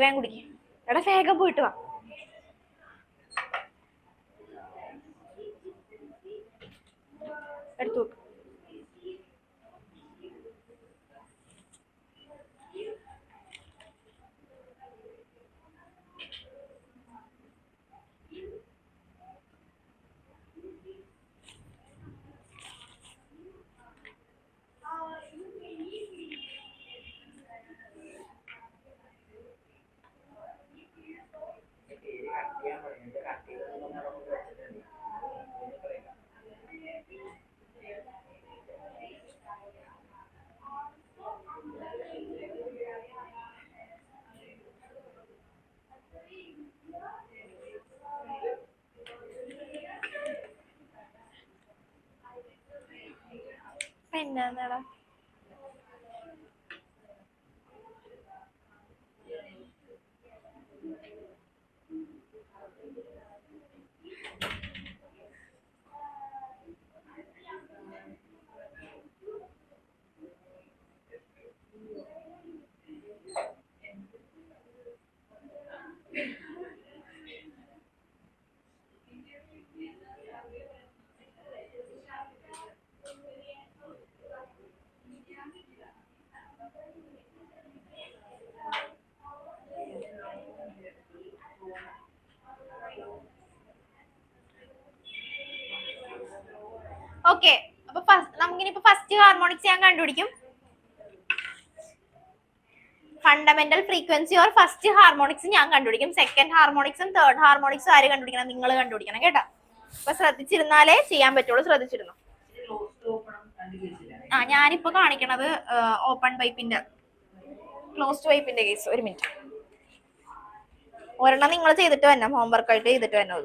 എടാ വേഗം പോയിട്ട് വാ. എടുത്തു എന്നാടാ ഓക്കെ. അപ്പൊ നമുക്കിനിപ്പോ ഫസ്റ്റ് ഹാർമോണിക്സ് ഞാൻ കണ്ടുപിടിക്കും. Fundamental frequency or first harmonics ഞാൻ കണ്ടുപിടിക്കും. സെക്കൻഡ് ഹാർമോണിക്സും തേർഡ് ഹാർമോണിക്സും ആര് കണ്ടുപിടിക്കണം? നിങ്ങൾ കണ്ടുപിടിക്കണം കേട്ടോ. അപ്പൊ ശ്രദ്ധിച്ചിരുന്നാലേ ചെയ്യാൻ പറ്റുള്ളൂ. ശ്രദ്ധിച്ചിരുന്നു. ഞാനിപ്പോ കാണിക്കണത് ഓപ്പൺ പൈപ്പിന്റെ ക്ലോസ്ഡ് പൈപ്പിന്റെ കേസ്. ഒരു മിനിറ്റ്. ഒരെണ്ണം നിങ്ങൾ ചെയ്തിട്ട് തന്നെ, ഹോംവർക്ക് ആയിട്ട് ചെയ്തിട്ട് തന്നെ.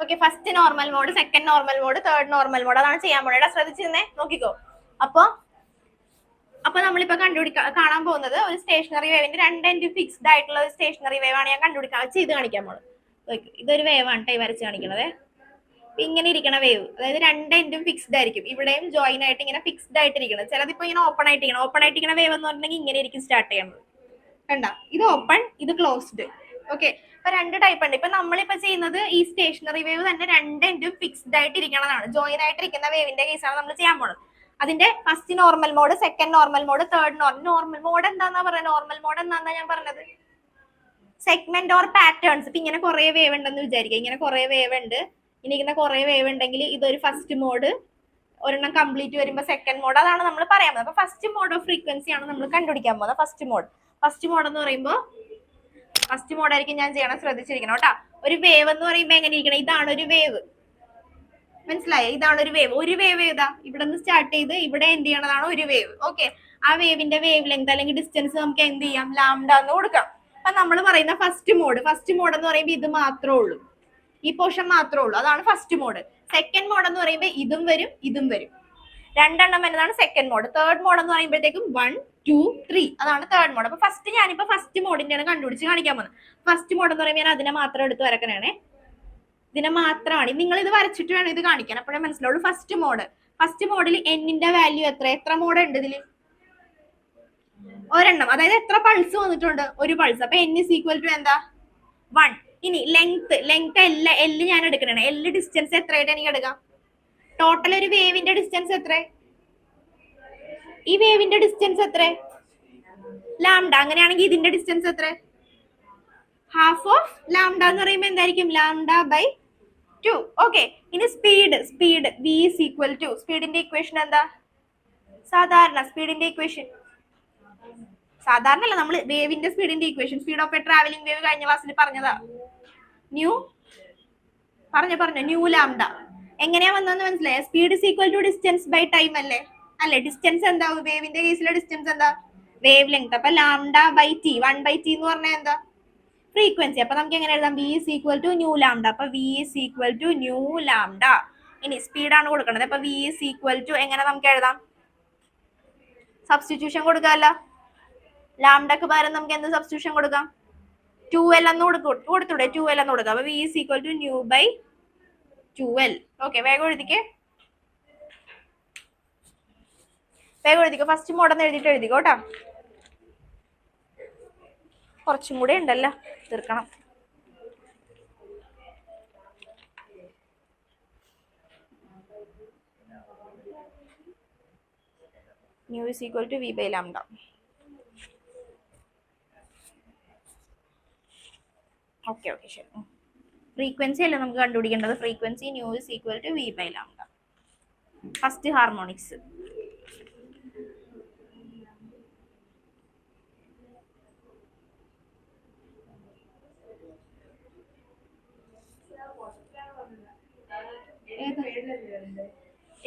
Okay, first normal mode, second normal mode, third normal mode, അതാണ് ചെയ്യാൻ പോണേ. ശ്രദ്ധിച്ചിരുന്നേ, നോക്കിക്കോ. അപ്പൊ നമ്മളിപ്പോ കാണാൻ പോകുന്നത് ഒരു സ്റ്റേഷനറി വേവിന്റെ രണ്ട് എൻഡ് ഫിക്സ്ഡ് ആയിട്ടുള്ള ഒരു സ്റ്റേഷനറി വേവ് ആണ് ഞാൻ ചെയ്ത് കാണിക്കാൻ പോകുന്നത്. ഇതൊരു വേവ് ആണ് ടൈ വരച്ച് കാണിക്കണത്. ഇങ്ങനെ ഇരിക്കണ വേവ്, അതായത് രണ്ട് എൻഡും ഫിക്സ്ഡ് ആയിരിക്കും. ഇവിടെയും ജോയിൻ ആയിട്ട് ഇങ്ങനെ ഫിക്സ്ഡ് ആയിട്ടിരിക്കണം. ചിലതിപ്പോ ഇങ്ങനെ ഓപ്പൺ ആയിട്ടിരിക്കണ വേവ് എന്ന് പറഞ്ഞിട്ടുണ്ടെങ്കിൽ ഇങ്ങനെ ഇരിക്കും സ്റ്റാർട്ട് ചെയ്യുന്നത്. കണ്ട, ഇത് ഓപ്പൺ, ഇത് ക്ലോസ്ഡ്. ഓക്കെ, ഇപ്പൊ രണ്ട് ടൈപ്പ് ഉണ്ട്. ഇപ്പൊ നമ്മളിപ്പോ ചെയ്യുന്നത് ഈ സ്റ്റേഷനറി വേവ് തന്നെ രണ്ട് എൻഡും ഫിക്സ്ഡ് ആയിട്ട് ഇരിക്കണതാണ്. ജോയിൻ ആയിട്ടിരിക്കുന്ന വേവിന്റെ കേസാണ് നമ്മൾ ചെയ്യാൻ പോകുന്നത്. അതിന്റെ first normal mode, second normal mode, third normal mode എന്താന്നാ പറയുക? നോർമൽ മോഡ് എന്താന്നാ ഞാൻ പറഞ്ഞത്? Segment or patterns. ഇപ്പൊ ഇങ്ങനെ കുറെ വേവ് ഉണ്ടെന്ന് വിചാരിക്കുക. ഇങ്ങനെ കുറെ വേവ് ഉണ്ട്. ഇങ്ങനെ കുറെ വേവ് ഉണ്ടെങ്കിൽ ഇതൊരു ഫസ്റ്റ് മോഡ്, ഒരെണ്ണം കംപ്ലീറ്റ് വരുമ്പോ സെക്കൻഡ് മോഡ്. അതാണ് നമ്മൾ പറയാൻ പോകുന്നത്. അപ്പൊ ഫസ്റ്റ് മോഡ് ഓഫ് ഫ്രീക്വൻസി ആണ് നമ്മൾ കണ്ടുപിടിക്കാൻ പോകുന്നത്. ഫസ്റ്റ് മോഡ് എന്ന് പറയുമ്പോൾ ഫസ്റ്റ് മോഡായിരിക്കും ഞാൻ ചെയ്യണം. ശ്രദ്ധിച്ചിരിക്കണം കേട്ടോ. ഒരു വേവ് എന്ന് പറയുമ്പോൾ എങ്ങനെ ഇരിക്കണം? ഇതാണ് ഒരു വേവ്, മനസ്സിലായോ? ഇതാണ് ഒരു വേവ്. ഒരു വേവ് ഏതാ? ഇവിടെ നിന്ന് സ്റ്റാർട്ട് ചെയ്ത് ഇവിടെ എന്ത് ചെയ്യണതാണ് ഒരു വേവ്. ഓക്കെ, ആ വേവിന്റെ വേവ് ലെങ്ത് അല്ലെങ്കിൽ ഡിസ്റ്റൻസ് നമുക്ക് എന്ത് ചെയ്യാം? ലാംഡ എന്ന് കൊടുക്കാം. അപ്പൊ നമ്മൾ പറയുന്ന ഫസ്റ്റ് മോഡ് എന്ന് പറയുമ്പോൾ ഇത് മാത്രമേ ഉള്ളൂ, ഈ പോർഷൻ മാത്രമേ ഉള്ളൂ. അതാണ് ഫസ്റ്റ് മോഡ്. സെക്കൻഡ് മോഡ് എന്ന് പറയുമ്പോൾ ഇതും വരും, ഇതും വരും. രണ്ടെണ്ണം വരുന്നതാണ് സെക്കൻഡ് മോഡ്. തേർഡ് മോഡ് എന്ന് പറയുമ്പോഴത്തേക്കും 1 2 3 അതാണ് തേർഡ് മോഡ്. അപ്പൊ ഞാനിപ്പോ ഫസ്റ്റ് മോഡിന്റെയാണ് കണ്ടുപിടിച്ച് കാണിക്കാൻ പോകുന്നത്. ഫസ്റ്റ് മോഡ് എന്ന് പറയുമ്പോൾ ഞാൻ അതിനെ മാത്രം എടുത്ത് വരക്കണേ. ഇതിനെ മാത്രമാണ് നിങ്ങൾ ഇത് വരച്ചിട്ട് വേണം ഇത് കാണിക്കാൻ, അപ്പോഴേ മനസ്സിലാവുള്ളൂ. ഫസ്റ്റ് മോഡിൽ എന്നിന്റെ വാല്യൂ എത്ര മോഡ് ഉണ്ട് ഇതില്? ഒരെണ്ണം. അതായത് എത്ര പൾസ് വന്നിട്ടുണ്ട്? ഒരു പൾസ്. അപ്പൊ n is equal to എന്താ? 1. ഇനി ലെങ്ത് എല്ല് ഞാൻ എടുക്കണേ. എല്ല് ഡിസ്റ്റൻസ് എത്രയായിട്ട് എനിക്ക് എടുക്കാം? ടോട്ടൽ ഒരു വേവിന്റെ ഡിസ്റ്റൻസ് എത്ര? ഈ വേവിന്റെ ഡിസ്റ്റൻസ് എത്ര? ലാംഡ. അങ്ങനെയാണെങ്കിൽ ഇതിന്റെ ഡിസ്റ്റൻസ് എത്ര? ഹാഫ് ഓഫ് ലാംഡ എന്ന് പറയുമ്പോൾ എന്തായിരിക്കും? Lambda by 2. ഓക്കെ. ഇനി speed v is equal to, സ്പീഡിന്റെ ഇക്വേഷൻ എന്താ? സാധാരണ സ്പീഡിന്റെ ഇക്വേഷൻ സാധാരണ അല്ല, നമ്മൾ വേവിന്റെ സ്പീഡിന്റെ equation, speed of a travelling wave കഴിഞ്ഞ ക്ലാസ്സിൽ പറഞ്ഞതാ. Nu lambda. എങ്ങനെയാ വന്നതെന്ന് മനസ്സിലായോ? Speed is equal to distance by time അല്ലേ? ഡിസ്റ്റൻസ് എന്താ? വേവിന്റെ കേസിലെ ഡിസ്റ്റൻസ് എന്താ? Wavelength. അപ്പൊ ലാംഡ ബൈ ടി, 1/t എന്ന് പറഞ്ഞാൽ എന്താ? ഫ്രീക്വൻസി. അപ്പൊ നമുക്ക് എങ്ങനെ എഴുതാം? v is equal to nu lambda. അപ്പൊ v is equal to nu lambda. ഇനി സ്പീഡാണ് കൊടുക്കുന്നത്. അപ്പൊ v is equal to എങ്ങനെ നമുക്ക് എഴുതാം? സബ്സ്റ്റിറ്റ്യൂഷൻ കൊടുക്കാമല്ലോ. ലാംഡക്ക് പകരം നമുക്ക് എന്ത് സബ്സ്റ്റിറ്റ്യൂഷൻ കൊടുക്കാം? 2l എന്ന് കൊടുത്തൂടെ? 2l എന്ന് കൊടുക്കാം. അപ്പൊ v is equal to nu by 2l. Okay, വേഗം എഴുതിക്കേ. ഫസ്റ്റ് മോഡെന്ന് എഴുതിയിട്ട് എഴുതിക്കോ കേട്ടോ. കുറച്ചും കൂടെ ഉണ്ടല്ലോ, തീർക്കണം. New is equal to v by lambda. Okay ശരി. ഫ്രീക്വൻസി അല്ലേ നമുക്ക് കണ്ടുപിടിക്കേണ്ടത്? Frequency new is equal to v by lambda. First harmonics.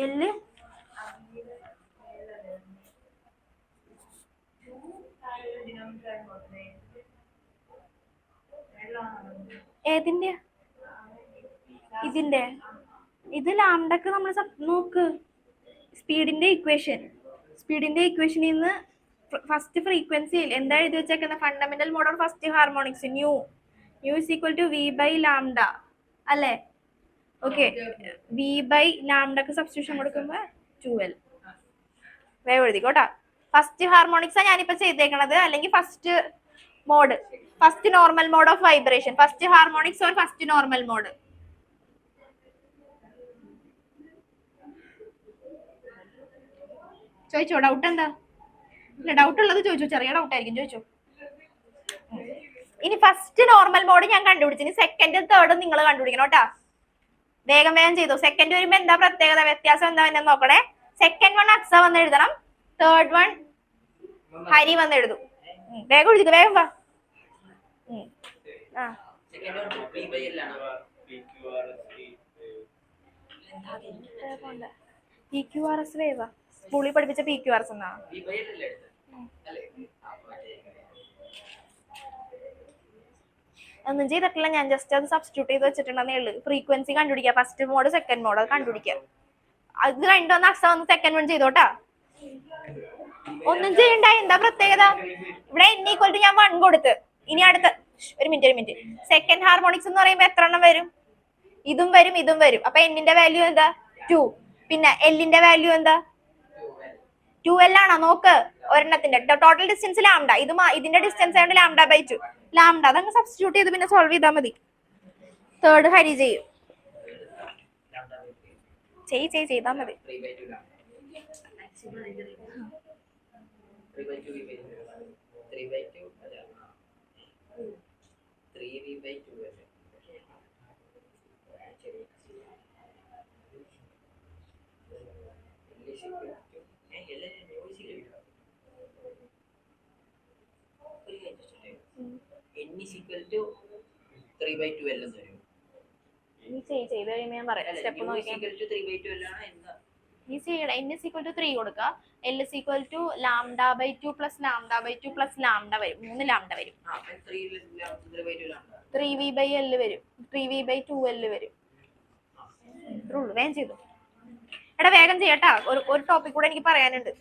എല്ല് ഏതിന്റെ? ഇതിന്റെ. ഇത് ലാംഡക്ക് നമ്മൾ നോക്ക്. സ്പീഡിന്റെ ഇക്വേഷനിൽ നിന്ന് ഫസ്റ്റ് ഫ്രീക്വൻസി എന്താ എഴുതി വെച്ചേക്കുന്നത്? Fundamental mode of first harmonics nu is equal to v by lambda അല്ലേ? ഓക്കെ, v by ലാംഡക്ക് സബ്സ്റ്റിറ്റ്യൂഷൻ കൊടുക്കുമ്പോ 2l. വേഗം എഴുതിക്കോട്ടാ. ഫസ്റ്റ് ഹാർമോണിക്സാ ഞാനിപ്പോ ചെയ്തേക്കണത്, അല്ലെങ്കിൽ first normal mode of vibration, first harmonics or first normal mode. ചോദിച്ചോ, ഡൗട്ട് എന്താ? ഇല്ല, ഡൗട്ട് ഉള്ളത് ചോദിച്ചോ, ചെറിയ ഡൗട്ട് ആയിരിക്കും, ചോദിച്ചോ. ഇനി ഫസ്റ്റ് നോർമൽ മോഡ് ഞാൻ കണ്ടുപിടിച്ചു. ഇനി സെക്കൻഡും തേർഡും നിങ്ങൾ കണ്ടുപിടിക്കണം കേട്ടാ. വേഗം ചെയ്തു. സെക്കൻഡ് വരുമ്പോ എന്താ പ്രത്യേകത, വ്യത്യാസം എന്താ എന്നെ നോക്കണേ. സെക്കൻഡ് വൺ അക്സ വന്ന് എഴുതണം, തേർഡ് വൺ ഹരി വന്ന് എഴുതും. വേഗം എഴുതിക്കോ, വേഗം വാ. PQRS വേവാ, സ്കൂളിൽ പഠിപ്പിച്ച PQRS എന്നാ. ഒന്നും ചെയ്തിട്ടില്ല, ഞാൻ ജസ്റ്റ് അത് സബ്സ്റ്റിറ്റ്യൂട്ട് ചെയ്ത് വെച്ചിട്ടുണ്ടെന്നേ ഉള്ളൂ. ഫ്രീക്വൻസി കണ്ടുപിടിക്കുക, ഫസ്റ്റ് മോഡ് സെക്കൻഡ് മോഡ് അത് കണ്ടുപിടിക്കുക. അത് രണ്ടൊന്ന് അക്സ വന്ന് സെക്കൻഡ് വൺ ചെയ്തോട്ടാ. ഒന്നും ചെയ്യണ്ട. എന്താ പ്രത്യേകത? ഇവിടെ n ഈക്വൽ ടു ഞാൻ 1 കൊടുത്ത്. ഇനി അടുത്ത ഒരു മിനിറ്റ്. സെക്കൻഡ് ഹാർമോണിക്സ് എന്ന് പറയുമ്പോൾ എത്ര എണ്ണം വരും? ഇതും വരും. അപ്പൊ എന്നിന്റെ വാല്യൂ എന്താ? 2. പിന്നെ എല്ലിന്റെ വാല്യൂ എന്താ? 2l ആണോ? നോക്ക്, ഒരെണ്ണത്തിന്റെ ടോട്ടൽ ഡിസ്റ്റൻസ് ലാംഡ. ഇതിന്റെ ഡിസ്റ്റൻസ് ആയതുകൊണ്ട് ലാംഡ ബൈ 2 ലാംഡ. അതങ്ങ് സബ്സ്റ്റിറ്റ്യൂട്ട് ചെയ്ത് പിന്നെ സോൾവ് ചെയ്താൽ മതി. തേർഡ് ഹരി ചെയ്യും. ചെയ്താൽ മതി. ചെയ്ത് കഴിയുമ്പോൾ ഞാൻ പറയാം. സ്റ്റെപ്പ് നോക്കിയാൽ n is equal to 3 കൊടുക്കുക. l is equal to lambda by 2 plus lambda by 2 plus lambda വരും. 3 ലാംഡ വരും. 3v by l വരും. 3v by 2l വരും. വേഗം ചെയ്തു. എടാ വേഗം ചെയ്യട്ടാ, ഒരു ടോപ്പിക് കൂടെ എനിക്ക് പറയാനുണ്ട്.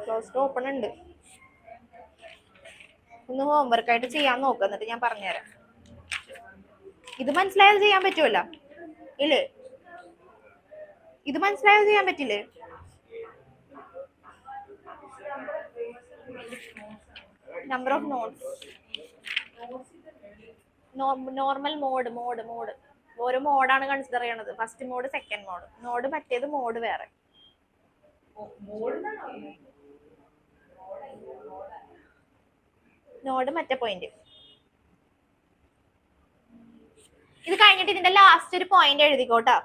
ക്ലോസ്ഡ് ഓപ്പൺ ഉണ്ട്. ഒന്ന് ഹോംവർക്ക് ആയിട്ട് ചെയ്യാൻ നോക്കുക, എന്നിട്ട് ഞാൻ പറഞ്ഞുതരാം. ഇത് മനസ്സിലായത് ചെയ്യാൻ പറ്റുമല്ലോ ഇല്ലേ? ഇത് മനസ്സിലായത് ചെയ്യാൻ പറ്റില്ലേ? Number of notes, normal mode, ഓരോ മോഡാണ് കൺസിഡർ ചെയ്യണത്. ഫസ്റ്റ് മോഡ്, സെക്കൻഡ് മോഡ്, മറ്റേത് മോഡ് വേറെ. നോഡ് മറ്റേ പോയിന്റ്. ഇത് കഴിഞ്ഞിട്ട് ഇതിന്റെ ലാസ്റ്റ് ഒരു പോയിന്റ് എഴുതിക്കോട്ടാ.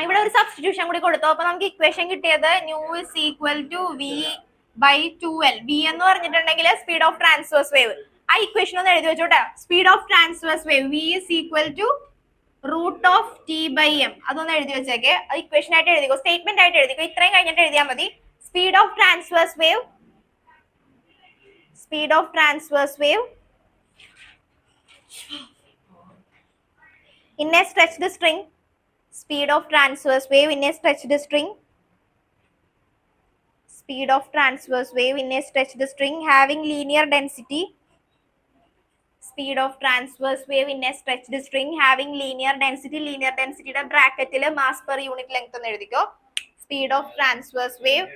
ഇവിടെ ഒരു സബ്സ്റ്റിറ്റ്യൂഷൻ കൂടി കൊടുത്തു. അപ്പൊ നമുക്ക് ഇക്വേഷൻ കിട്ടിയത് nu is equal to V by 2L. V എന്ന് പറഞ്ഞിട്ടുണ്ടെങ്കിൽ സ്പീഡ് ഓഫ് ട്രാൻസ്വേഴ്സ് വേവ്. ആ ഇക്വേഷൻ ഒന്ന് എഴുതി വെച്ചോട്ടെ. Speed of transverse wave V is equal to root of T by M. അതൊന്ന് എഴുതി വെച്ചേക്കെ. ഇക്വേഷൻ ആയിട്ട് എഴുതിക്കോ, സ്റ്റേറ്റ്മെന്റ് ആയിട്ട് എഴുതിക്കോ. ഇത്രയും കഴിഞ്ഞിട്ട് എഴുതിയാൽ മതി. Speed of transverse wave, speed of transverse wave in a stretched string, speed of transverse wave in a stretched string, speed of transverse wave in a stretched string having linear density, speed of transverse wave in a stretched string having linear density. Linear density യുടെ ബ്രാക്കറ്റിൽ mass per unit length എന്ന് എഴുതിക്കോ. speed of transverse wave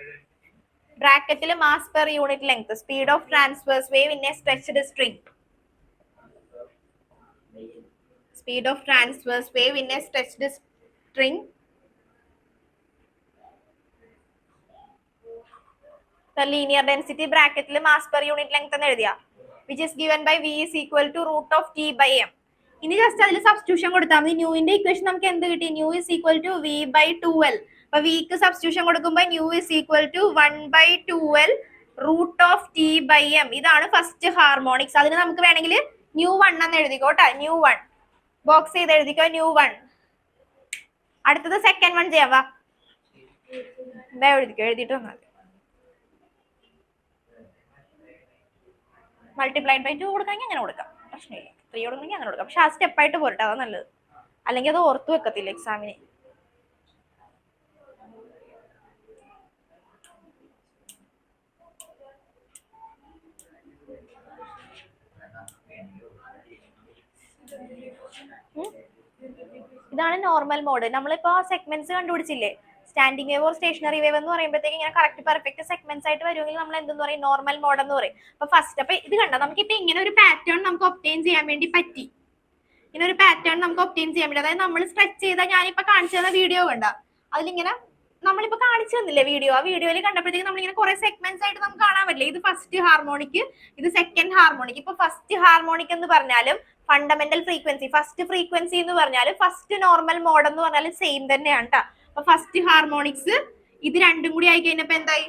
ബ്രാക്കറ്റിൽ mass per unit length, speed of transverse wave in a stretched string, speed of transverse wave in a stretched string the linear density bracket mass per unit length എന്ന് എഴുതിയാ, which is given by v is equal to root of t by m. ഇനി just അതിൽ substitution കൊടുത്താൽ മതി. ന്യൂവിന്റെ equation നമുക്ക് എന്ത് കിട്ടി? New is equal to v by 2L. അപ്പൊ vക്ക് substitution കൊടുക്കുമ്പോൾ new is equal to 1 by 2L root of t by m. ഇതാണ് ഫസ്റ്റ് ഹാർമോണിക്സ്. അതിന് നമുക്ക് വേണമെങ്കിൽ ന്യൂ 1 എന്ന് എഴുതിക്കോട്ടെ. ന്യൂ 1 ബോക്സ് ചെയ്ത് എഴുതിക്കോ, ന്യൂ 1. അടുത്തത് സെക്കൻഡ് 1 ചെയ്യാം. വാ എഴുതിക്കോ, എഴുതിയിട്ട് വന്നാൽ മൾട്ടിപ്ലൈഡ് ബൈ 2 കൊടുക്കണമെങ്കിൽ അങ്ങനെ കൊടുക്കാം, പ്രശ്നമില്ല. 3 കൊടുക്കണമെങ്കിൽ അങ്ങനെ കൊടുക്കാം. പക്ഷെ ആ സ്റ്റെപ്പായിട്ട് പോരട്ടെ, അതാണ് നല്ലത്. അല്ലെങ്കിൽ അത് ഓർത്തു വെക്കത്തില്ല എക്സാമിന്. ഇതാണ് നോർമൽ മോഡ്. നമ്മളിപ്പോ സെഗ്മെന്റ്സ് കണ്ടുപിടിച്ചില്ലേ? Standing wave or stationary wave എന്ന് പറയുമ്പോഴത്തേക്ക് ഇങ്ങനെ കറക്റ്റ് പെർഫെക്റ്റ് സെഗ്മെന്റ്സ് ആയിട്ട് വരുമെങ്കിൽ നമ്മൾ എന്തെന്ന് പറയും? നോർമൽ മോഡ് എന്ന് പറയും. അപ്പൊ ഫസ്റ്റ് അപ്പൊ ഇത് കണ്ടോ, നമുക്കിപ്പോ ഇങ്ങനെ ഒരു പാറ്റേൺ നമുക്ക് ഒബ്റ്റെയിൻ ചെയ്യാൻ വേണ്ടി പറ്റി. ഇങ്ങനെ ഒരു പാറ്റേൺ നമുക്ക് ഒബ്റ്റെയിൻ ചെയ്യാൻ വേണ്ടി, അതായത് നമ്മൾ സ്ട്രെച്ച് ചെയ്ത ഞാനിപ്പോ കാണിച്ചു തന്ന വീഡിയോ കണ്ട, അതിലിങ്ങനെ നമ്മളിപ്പോ കാണിച്ചു തന്നില്ലേ വീഡിയോ? ആ വീഡിയോയിൽ കണ്ടപ്പോഴത്തേക്ക് നമ്മളിങ്ങനെ കുറെ സെഗ്മെന്റ്സ് ആയിട്ട് നമുക്ക് കാണാൻ പറ്റില്ല. ഇത് ഫസ്റ്റ് ഹാർമോണിക്, ഇത് സെക്കൻഡ് ഹാർമോണിക്. ഇപ്പൊ ഫസ്റ്റ് ഹാർമോണിക് എന്ന് പറഞ്ഞാലും ഫണ്ടമെന്റൽ ഫ്രീക്വൻസി, ഫസ്റ്റ് ഫ്രീക്വൻസി എന്ന് പറഞ്ഞാലും ഫസ്റ്റ് നോർമൽ മോഡ് എന്ന് പറഞ്ഞാലും സെയിം തന്നെയാണ് കേട്ടോ. അപ്പൊ ഫസ്റ്റ് ഹാർമോണിക്സ് ഇത് രണ്ടും കൂടി ആയി കഴിഞ്ഞപ്പോ എന്തായി?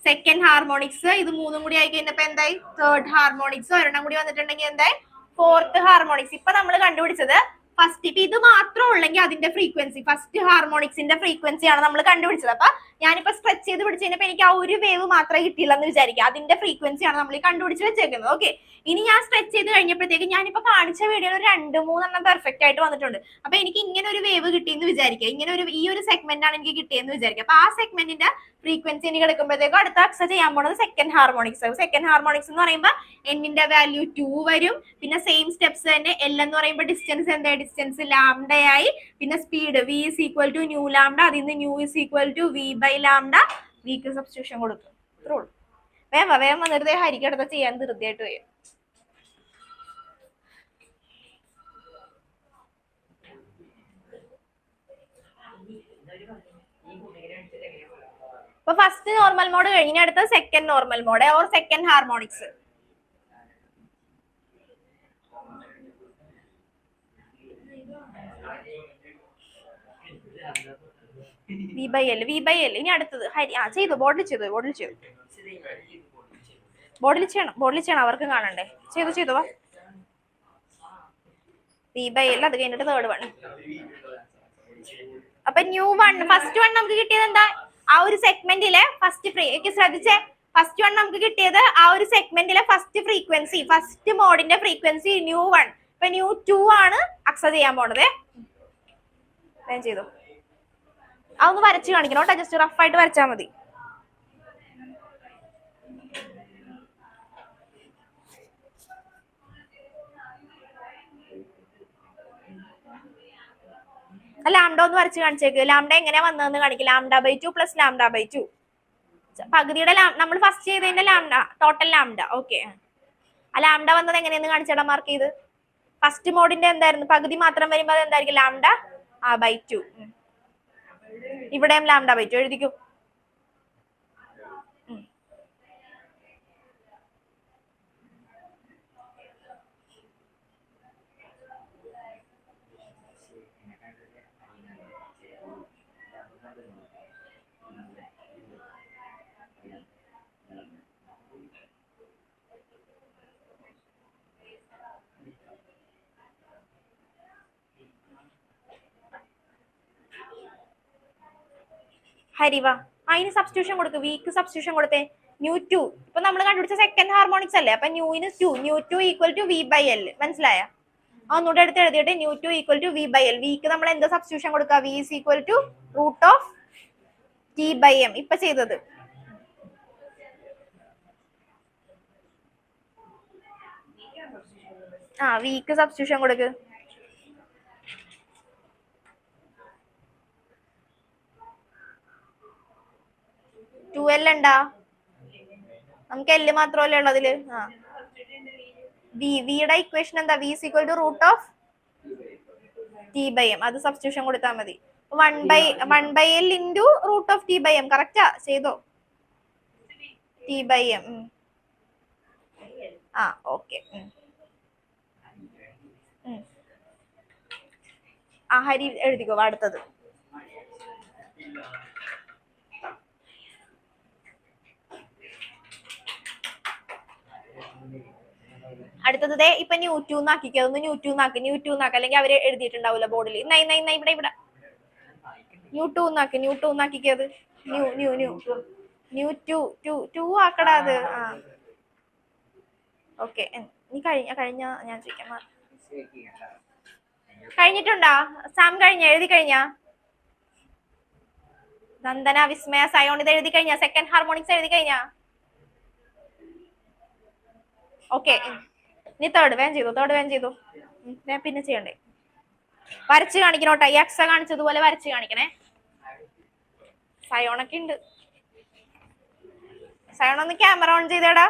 Second harmonics. ഇത് മൂന്നും കൂടി ആയി കഴിഞ്ഞപ്പോ എന്തായി? Third harmonics. ഒരെണ്ണം കൂടി വന്നിട്ടുണ്ടെങ്കിൽ എന്തായി? Fourth harmonics. ഇപ്പൊ നമ്മൾ കണ്ടുപിടിച്ചത് ഫസ്റ്റ് ഇപ്പൊ ഇത് മാത്രം ഉള്ളെങ്കിൽ അതിന്റെ ഫ്രീക്വൻസി ഫസ്റ്റ് ഹാർമോണിക്സിന്റെ ഫ്രീക്വൻസിയാണ് നമ്മൾ കണ്ടുപിടിച്ചത്. അപ്പൊ ഞാനിപ്പോ സ്ട്രെച്ച് ചെയ്ത് പിടിച്ച് കഴിഞ്ഞപ്പോ എനിക്ക് ആ ഒരു വേവ് മാത്രമേ കിട്ടിയില്ല എന്ന് വിചാരിക്കുക. അതിന്റെ ഫ്രീക്വൻസിയാണ് നമ്മൾ ഈ കണ്ടുപിടിച്ച് വെച്ചേക്കുന്നത്. ഓക്കെ, ഇനി ഞാൻ സ്ട്രെച്ച് ചെയ്ത് കഴിഞ്ഞപ്പോഴത്തേക്ക് ഞാനിപ്പോ കാണിച്ച വീഡിയോയിൽ ഒരു 2-3 പെർഫെക്റ്റ് ആയിട്ട് വന്നിട്ടുണ്ട്. അപ്പൊ എനിക്ക് ഇങ്ങനെ ഒരു വേവ് കിട്ടിയെന്ന് വിചാരിക്കുക, ഇങ്ങനെ ഒരു ഈ ഒരു സെഗ്മെന്റ് ആണ് എനിക്ക് കിട്ടിയെന്ന് വിചാരിക്കുക. അപ്പൊ ആ സെഗ്മെന്റിന്റെ ഫ്രീക്വൻസി എനിക്ക് എടുക്കുമ്പോഴത്തേക്കും അടുത്ത അക്സ ചെയ്യാൻ പോണത് സെക്കൻഡ് ഹാർമോണിക്സ്. സെക്കൻഡ് ഹാർമോണിക്സ് എന്ന് പറയുമ്പോൾ എന്നിന്റെ വാല്യൂ 2 വരും. പിന്നെ സെയിം സ്റ്റെപ്സ് തന്നെ. എൽ എന്ന് പറയുമ്പോൾ ഡിസ്റ്റൻസ് എന്താ, ഡിസ്റ്റൻസ് ലാംഡയായി. പിന്നെ speed v is equal to nu lambda, അതിൽ നിന്ന് nu is equal to v by lambda. വിക്ക് സബ്സ്റ്റിറ്റ്യൂഷൻ കൊടുക്കും. ഇത്രേ ഉള്ളൂ. വേഗം വന്നിട്ട് ഹരിക്കടുത്ത ചെയ്യാൻ ധൃതിയായിട്ട് വരും. അപ്പൊ ഫസ്റ്റ് നോർമൽ മോഡ് കഴിഞ്ഞ അടുത്ത second normal mode or second harmonics. V by l ഇനി അടുത്തത് ഹരി ചെയ്തു. ബോർഡിൽ ചെയ്തു ചെയ്യണം അവർക്ക് കാണണ്ടേ. ചെയ്തു വാ. വി ബൈ എൽ അത് കഴിഞ്ഞിട്ട് തേർഡ് വൺ. അപ്പൊ ന്യൂ വൺ ഫസ്റ്റ് വൺ നമുക്ക് കിട്ടിയത് എന്താ, ആ ഒരു സെഗ്മെന്റിലെ ഫസ്റ്റ് ശ്രദ്ധിച്ചേ, ഫസ്റ്റ് വൺ നമുക്ക് കിട്ടിയത് ആ ഒരു സെഗ്മെന്റിലെ ഫസ്റ്റ് ഫ്രീക്വൻസി, ഫസ്റ്റ് മോഡിന്റെ ഫ്രീക്വൻസി ന്യൂ വൺ. ഇപ്പൊ ന്യൂ 2 ആണ് അക്സ ചെയ്യാൻ പോണത്. ഞാൻ ചെയ്തു. അതൊന്ന് വരച്ച് കാണിക്കണം കേട്ടോ, ജസ്റ്റ് റഫ് ആയിട്ട് വരച്ചാൽ മതി. ലാംഡ ഒന്ന് വരച്ച് കാണിച്ചേക്ക്. ലാംഡ എങ്ങനെയാ വന്നതെന്ന് കാണിക്കും. λ/2 പ്ലസ് λ/2 പകുതിയുടെ നമ്മൾ ഫസ്റ്റ് ചെയ്തതിന്റെ ലാംഡ, ടോട്ടൽ ലാംഡ. ഓക്കെ, ആ ലാംഡ വന്നത് എങ്ങനെയെന്ന് കാണിച്ചാടാ മാർക്ക് ചെയ്ത്. ഫസ്റ്റ് മോഡിന്റെ എന്തായിരുന്നു, പകുതി മാത്രം വരുമ്പോ അത് എന്തായിരിക്കും, λ/2. ഇവിടെയും λ/2 എഴുതിക്കൂ. ഹരിവ അതിന് സബ്സ്റ്റിറ്റ്യൂഷൻ കൊടുക്കും. വീക്ക് സബ്സ്റ്റിറ്റ്യൂഷൻ കൊടുത്തേ. ന്യൂ 2 ഇപ്പൊ നമ്മൾ കണ്ടുപിടിച്ച സെക്കൻഡ് ഹാർമോണിക്സ് അല്ലേ. അപ്പൊ nu 2 equal to v by l. മനസ്സിലായ? ഒന്നുകൂടെ എടുത്ത് എഴുതിയിട്ട് nu 2 equal to v by l. വീക്ക് നമ്മൾ എന്താ സബ്സ്റ്റിറ്റ്യൂഷൻ കൊടുക്കുക, v is equal to root of t by m. ഇപ്പൊ ചെയ്തത് വീക്ക് സബ്സ്റ്റിറ്റ്യൂഷൻ കൊടുക്ക്. 2l ഉണ്ടാ, നമുക്ക് എല് മാത്രമല്ലേ ഉള്ളു അതില്. വിയുടെ ഇക്വേഷൻ എന്താ, v is equal to root of t by m. അത് സബ്സ്റ്റിറ്റ്യൂഷൻ കൊടുത്താൽ മതി. 1/l into root of t by m. കറക്റ്റാ, ചെയ്തോ. t by m. Okay. Hari എഴുതിക്കോ അടുത്തത്. അടുത്തത് ഇപ്പൊ ന്യൂ 2 ആക്കിക്കോ. ഒന്ന് ന്യൂ 2 ആക്കി, അല്ലെങ്കിൽ അവര് എഴുതിയിട്ടുണ്ടാവില്ല ബോർഡിൽ. ഇവിടെ ന്യൂ 2 ആക്കിക്കത്. ന്യൂ 2 ആക്കടാ അത്. ഓക്കെ, നീ കഴിഞ്ഞ ഞാൻ ചോദിക്കാം. കഴിഞ്ഞിട്ടുണ്ടാ സാം? എഴുതി കഴിഞ്ഞാ? നന്ദന, വിസ്മയ, സയോൺ ഇത് എഴുതി കഴിഞ്ഞാ? സെക്കൻഡ് ഹാർമോണിക്സ് എഴുതി കഴിഞ്ഞാ? ഓക്കെ, ഇനി തേർഡ് വേഗം ചെയ്തു. പിന്നെ ചെയ്യണ്ടേ, വരച്ച് കാണിക്കണോട്ടെ. ഈ അക്സ കാണിച്ചതുപോലെ വരച്ച് കാണിക്കണേ. സയോണൊക്കെ ഉണ്ട്. സയോൺ ഒന്ന് ക്യാമറ ഓൺ ചെയ്തേടാ.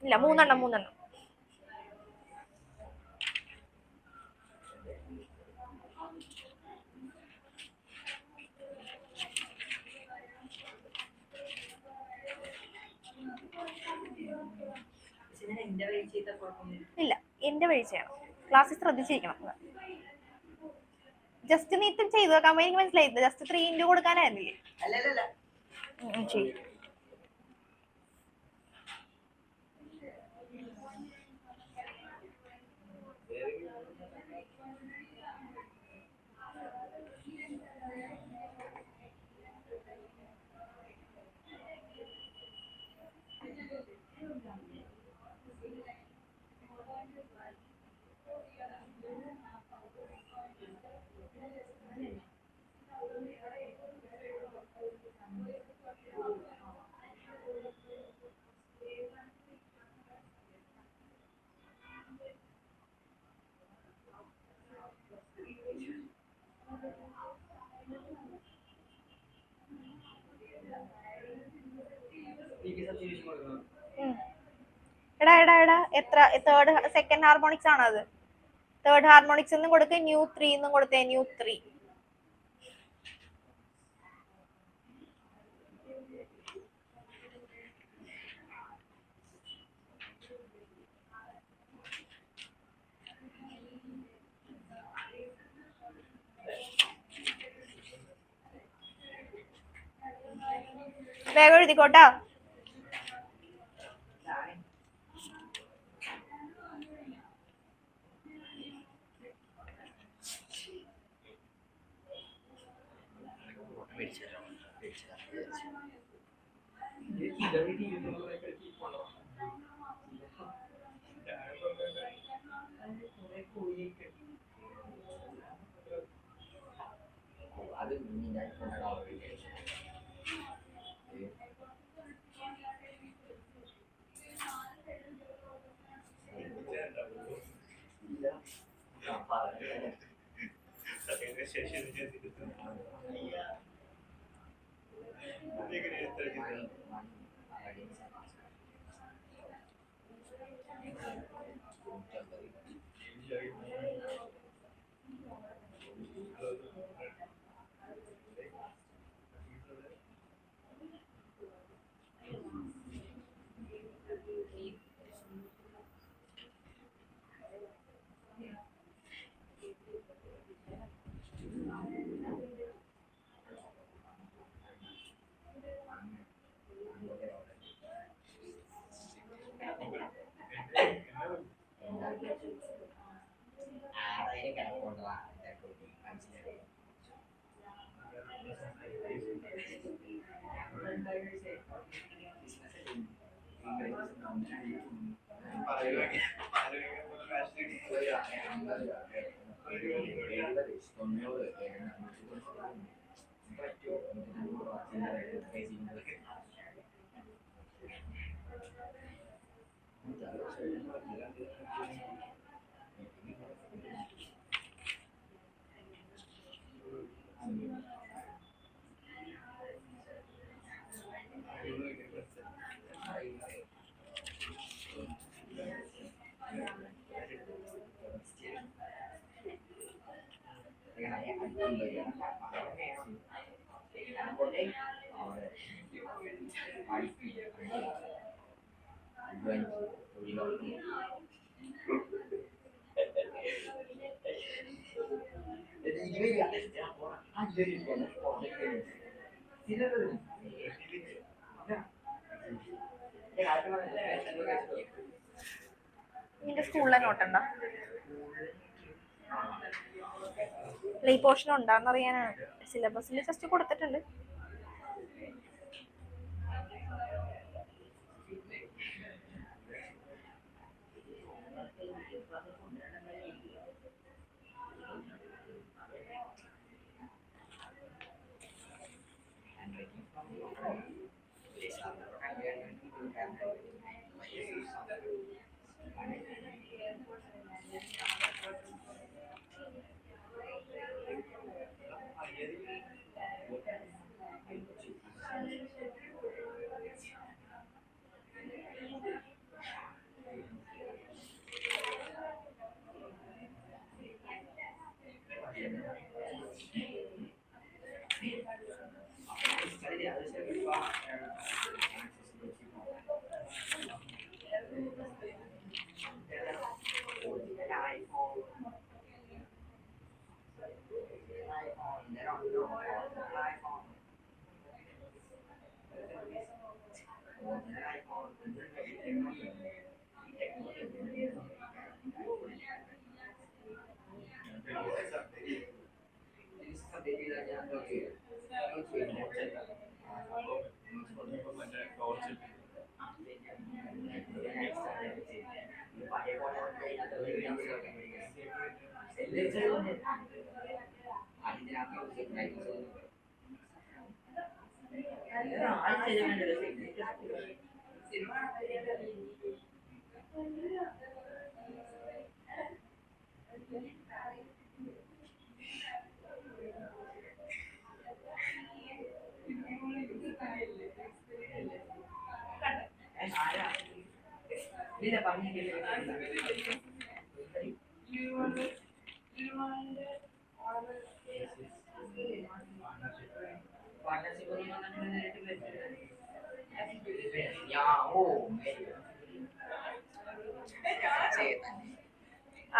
ഇല്ല, മൂന്നെണ്ണം. ഇല്ല, എന്റെ വഴി ചെയ്യണം. ക്ലാസ്സിൽ ശ്രദ്ധിച്ചിരിക്കണം. ജസ്റ്റ് നീത്തും ചെയ്തു വെക്കാൻ എനിക്ക് മനസ്സിലായി. ജസ്റ്റ് 3 ഇൻറ്റു കൊടുക്കാനായിരുന്നില്ലേ? എടാ എടാ എടാ എത്ര തേർഡ് സെക്കൻഡ് ഹാർമോണിക്സ് ആണോ അത്? തേർഡ് ഹാർമോണിക്സ് എന്നും കൊടുത്തേ ന്യൂ 3 എന്നും കൊടുത്തേ ന്യൂ 3. വേഗം എഴുതിക്കോട്ടാ. നിന്റെ സ്കൂളിലെ നോട്ടുണ്ടോ? ഈ പോർഷൻ ഉണ്ടാന്ന് അറിയാനാണ്. സിലബസിൽ ജസ്റ്റ് കൊടുത്തിട്ടുണ്ട്.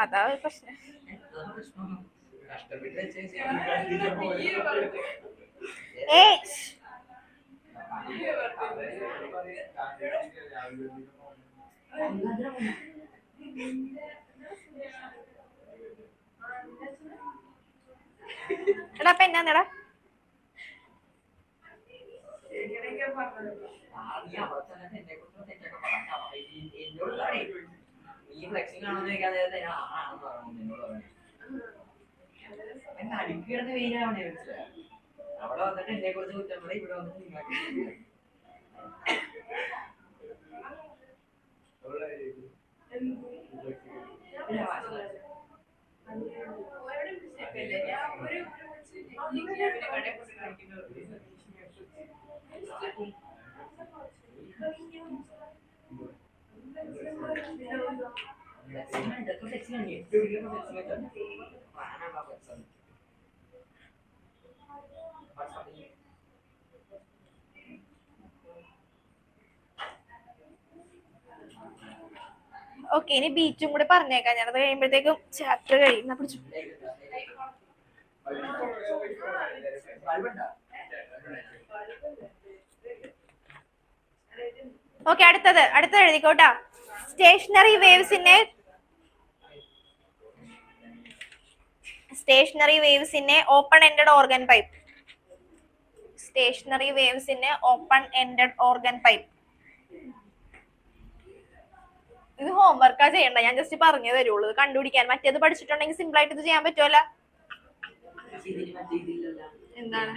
അതാ പ്രശ്നം. എടാ അപ്പൊ എന്നാന്നടാ അടുക്കിടന്ന് വെയിലാവണേ അവിടെ വന്നിട്ട് എന്നെ കുറിച്ച് കുറ്റം ഇവിടെ വന്നിട്ട് ഓക്കെ, ഇനി ബീച്ചും കൂടെ പറഞ്ഞേക്കാം. ഞാനത് കഴിയുമ്പോഴത്തേക്കും ചാപ്റ്റർ കഴിയും. പിടിച്ചു. ഓക്കെ, അടുത്തത് എഴുതിക്കോട്ടാ. സ്റ്റേഷനറി വേവ്സിനെ open ended organ pipe. Stationary വേവ്സിനെ ഓപ്പൺ എൻഡഡ് ഓർഗൻ പൈപ്പ്. ഇത് ഹോംവർക്കാ ചെയ്യണ്ട, ഞാൻ ജസ്റ്റ് പറഞ്ഞു തരുള്ളൂ കണ്ടുപിടിക്കാൻ. മറ്റേത് പഠിച്ചിട്ടുണ്ടെങ്കിൽ സിമ്പിൾ ആയിട്ട് ഇത് ചെയ്യാൻ പറ്റുമല്ലോ. എന്താണ്?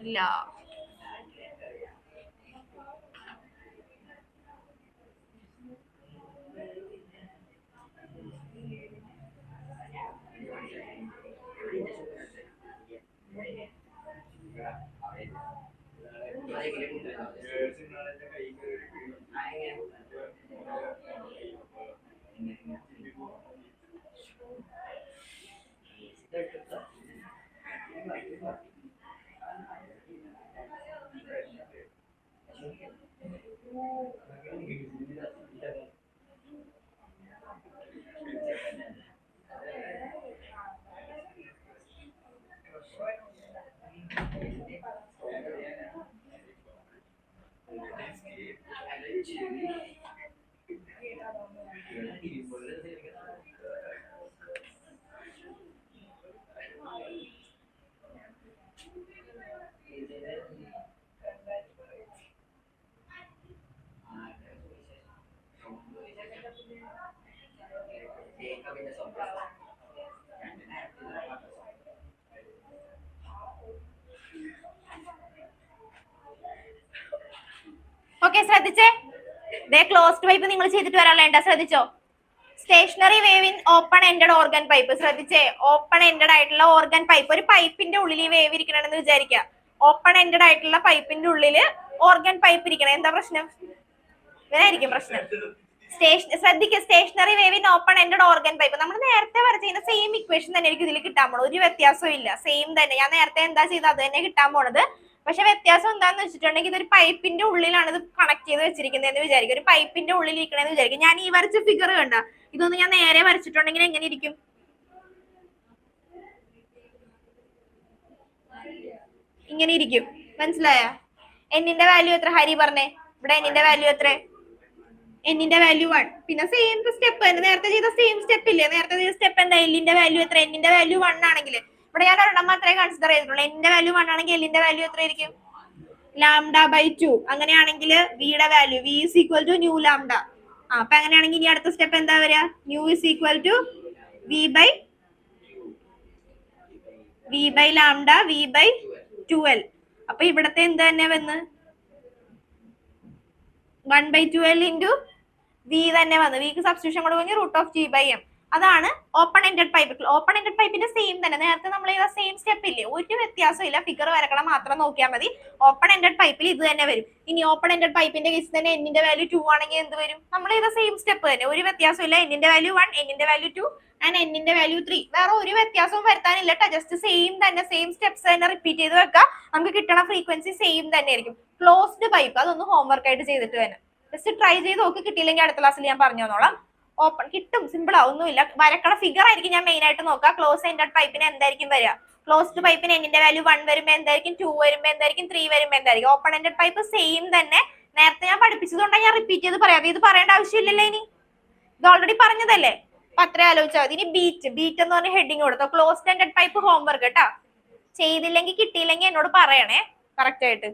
ഇല്ല. ഓക്കെ, ശ്രദ്ധിച്ചേ. ക്ലോസ്ഡ് പൈപ്പ് നിങ്ങൾ ചെയ്തിട്ട് വരാനുള്ള ശ്രദ്ധിച്ചോ. Stationary wave in open ended organ pipe. ശ്രദ്ധിച്ചേ, ഓപ്പൺ എൻഡഡ് ആയിട്ടുള്ള ഓർഗൻ പൈപ്പ്. ഒരു പൈപ്പിന്റെ ഉള്ളിൽ ഈ വേവ് ഇരിക്കണമെന്ന് വിചാരിക്കുക. ഓപ്പൺ എൻഡഡ് ആയിട്ടുള്ള പൈപ്പിന്റെ ഉള്ളില് ഓർഗൻ പൈപ്പ് ഇരിക്കണം. എന്താ പ്രശ്നം? ഇങ്ങനെയായിരിക്കും പ്രശ്നം. ശ്രദ്ധിക്കുക, stationary wave in open ended organ pipe. നമ്മൾ നേരത്തെ വരച്ചിരുന്ന സെയിം ഇക്വേഷൻ തന്നെ എനിക്ക് ഇതിൽ കിട്ടാൻ പോണത്. ഒരു വ്യത്യാസവും ഇല്ല, സെയിം തന്നെ. ഞാൻ നേരത്തെ എന്താ ചെയ്തത് അത് തന്നെ കിട്ടാൻ പോണത്. പക്ഷെ വ്യത്യാസം എന്താന്ന് വെച്ചിട്ടുണ്ടെങ്കിൽ ഇതൊരു പൈപ്പിന്റെ ഉള്ളിലാണ് ഇത് കണക്ട് ചെയ്ത് വെച്ചിരിക്കുന്നതെന്ന് വിചാരിക്കും. ഒരു പൈപ്പിന്റെ ഉള്ളിൽ ഇരിക്കണമെന്ന് വിചാരിക്കും. ഞാൻ ഈ വരച്ച ഫിഗർ കണ്ട, ഇതൊന്ന് ഞാൻ നേരെ വരച്ചിട്ടുണ്ടെങ്കിൽ എങ്ങനെ ഇരിക്കും? ഇങ്ങനെ ഇരിക്കും. മനസ്സിലായ? എന്നിന്റെ വാല്യൂ എത്ര ഹരി പറഞ്ഞേ? ഇവിടെ എന്നിന്റെ വാല്യൂ എത്ര? എന്നിന്റെ വാല്യൂ 1. പിന്നെ സെയിം സ്റ്റെപ്പ് തന്നെ, നേരത്തെ ചെയ്ത സെയിം സ്റ്റെപ്പ് ഇല്ലേ? നേരത്തെ ചെയ്ത സ്റ്റെപ്പ് എന്താ? എല്ലിന്റെ വാല്യൂ എത്ര? എന്നിന്റെ വാല്യൂ 1 ആണെങ്കിൽ ഇവിടെ ഞാൻ ഒരെണ്ണം മാത്രമേ കൺസിഡർ ചെയ്തിട്ടുള്ളൂ. എന്നിന്റെ വാല്യൂ 1 ആണെങ്കിൽ എല്ലിന്റെ വാല്യൂ എത്ര ആയിരിക്കും? λ/2. അങ്ങനെയാണെങ്കിൽ വിയുടെ value v is equal to nu lambda. അപ്പൊ അങ്ങനെയാണെങ്കിൽ ഇനി അടുത്ത സ്റ്റെപ്പ് എന്താ വരിക? Nu is equal to v by v by lambda v by 2l. അപ്പൊ ഇവിടത്തെ എന്ത് തന്നെ വന്ന് 1/2l ഇൻറ്റു വി തന്നെ വന്നു. വിക്ക് സബ്സ്റ്റിറ്റ്യൂഷൻ കൊടുക്കുമെങ്കിൽ √g/m. അതാണ് open ended pipe. Open ended പൈപ്പിന്റെ സെയിം തന്നെ, നേരത്തെ നമ്മൾ ചെയ്ത സെയിം സ്റ്റെപ്പ് ഇല്ലേ, ഒരു വ്യത്യാസം ഇല്ല, ഫിഗർ വരക്കണം മാത്രം നോക്കിയാൽ മതി. ഓപ്പൺ എൻഡഡ് പൈപ്പിൽ ഇത് തന്നെ വരും. ഇനി ഓപ്പൺ എൻഡഡ് പൈപ്പിന്റെ കേസ് തന്നെ എന്നിന്റെ വാല്യൂ 2 ആണെങ്കിൽ എന്ത് വരും, നമ്മൾ ചെയ്ത സെയിം സ്റ്റെപ്പ് തന്നെ, ഒരു വ്യത്യാസം ഇല്ല. എന്നിന്റെ വാല്യൂ 1, എന്നിന്റെ വാല്യൂ 2 ആൻഡ് എന്നിന്റെ വാല്യൂ 3. വേറെ ഒരു വ്യത്യാസവും വരുത്താനില്ല കേട്ടോ. ജസ്റ്റ് സെയിം തന്നെ, സെയിം സ്റ്റെപ്സ് തന്നെ റിപ്പീറ്റ് ചെയ്ത് വെക്കാം. നമുക്ക് കിട്ടണ ഫ്രീക്വൻസി സെയിം തന്നെ ആയിരിക്കും. ക്ലോസ്ഡ് പൈപ്പ് അതൊന്ന് ഹോംവർക്ക് ആയിട്ട് ചെയ്തിട്ട് തന്നെ ജസ്റ്റ് ട്രൈ ചെയ്ത് നോക്കി. കിട്ടിയില്ലെങ്കിൽ അടുത്ത ക്ലാസ്സിൽ ഞാൻ പറഞ്ഞു തന്നോളാം. ഓപ്പൺ കിട്ടും, സിമ്പിൾ ഒന്നുമില്ല. വരക്കണ ഫിഗർ ആയിരിക്കും ഞാൻ മെയിൻ ആയിട്ട് നോക്കുക. ക്ലോസ് എൻഡഡ് പൈപ്പിന് എന്തായിരിക്കും വരിക, ക്ലോസ്ഡ് പൈപ്പിന് എന്നിന്റെ വാല്യൂ 1 വരുമ്പോ എന്തായിരിക്കും, 2 വരുമ്പോ എന്തായിരിക്കും, 3 വരുമ്പോ എന്തായിരിക്കും. ഓപ്പൺ എൻഡഡ് പൈപ്പ് സെയിം തന്നെ, നേരത്തെ ഞാൻ പഠിപ്പിച്ചതുകൊണ്ടാണ് ഞാൻ റിപ്പീറ്റ് ചെയ്ത് പറയാം. ഇത് പറയേണ്ട ആവശ്യമില്ലല്ലോ, ഇനി ഇത് ഓൾറെഡി പറഞ്ഞതല്ലേ. അപ്പൊ അത്ര ആലോചിച്ചാൽ മതി. ഇനി ബീറ്റ് എന്ന് പറഞ്ഞ ഹെഡിങ് കൊടുത്തോ. ക്ലോസ്ഡ് എൻഡഡ് പൈപ്പ് ഹോംവർക്ക് കേട്ടാ. ചെയ്തില്ലെങ്കിൽ കിട്ടിയില്ലെങ്കിൽ എന്നോട് പറയണേ കറക്റ്റ് ആയിട്ട്.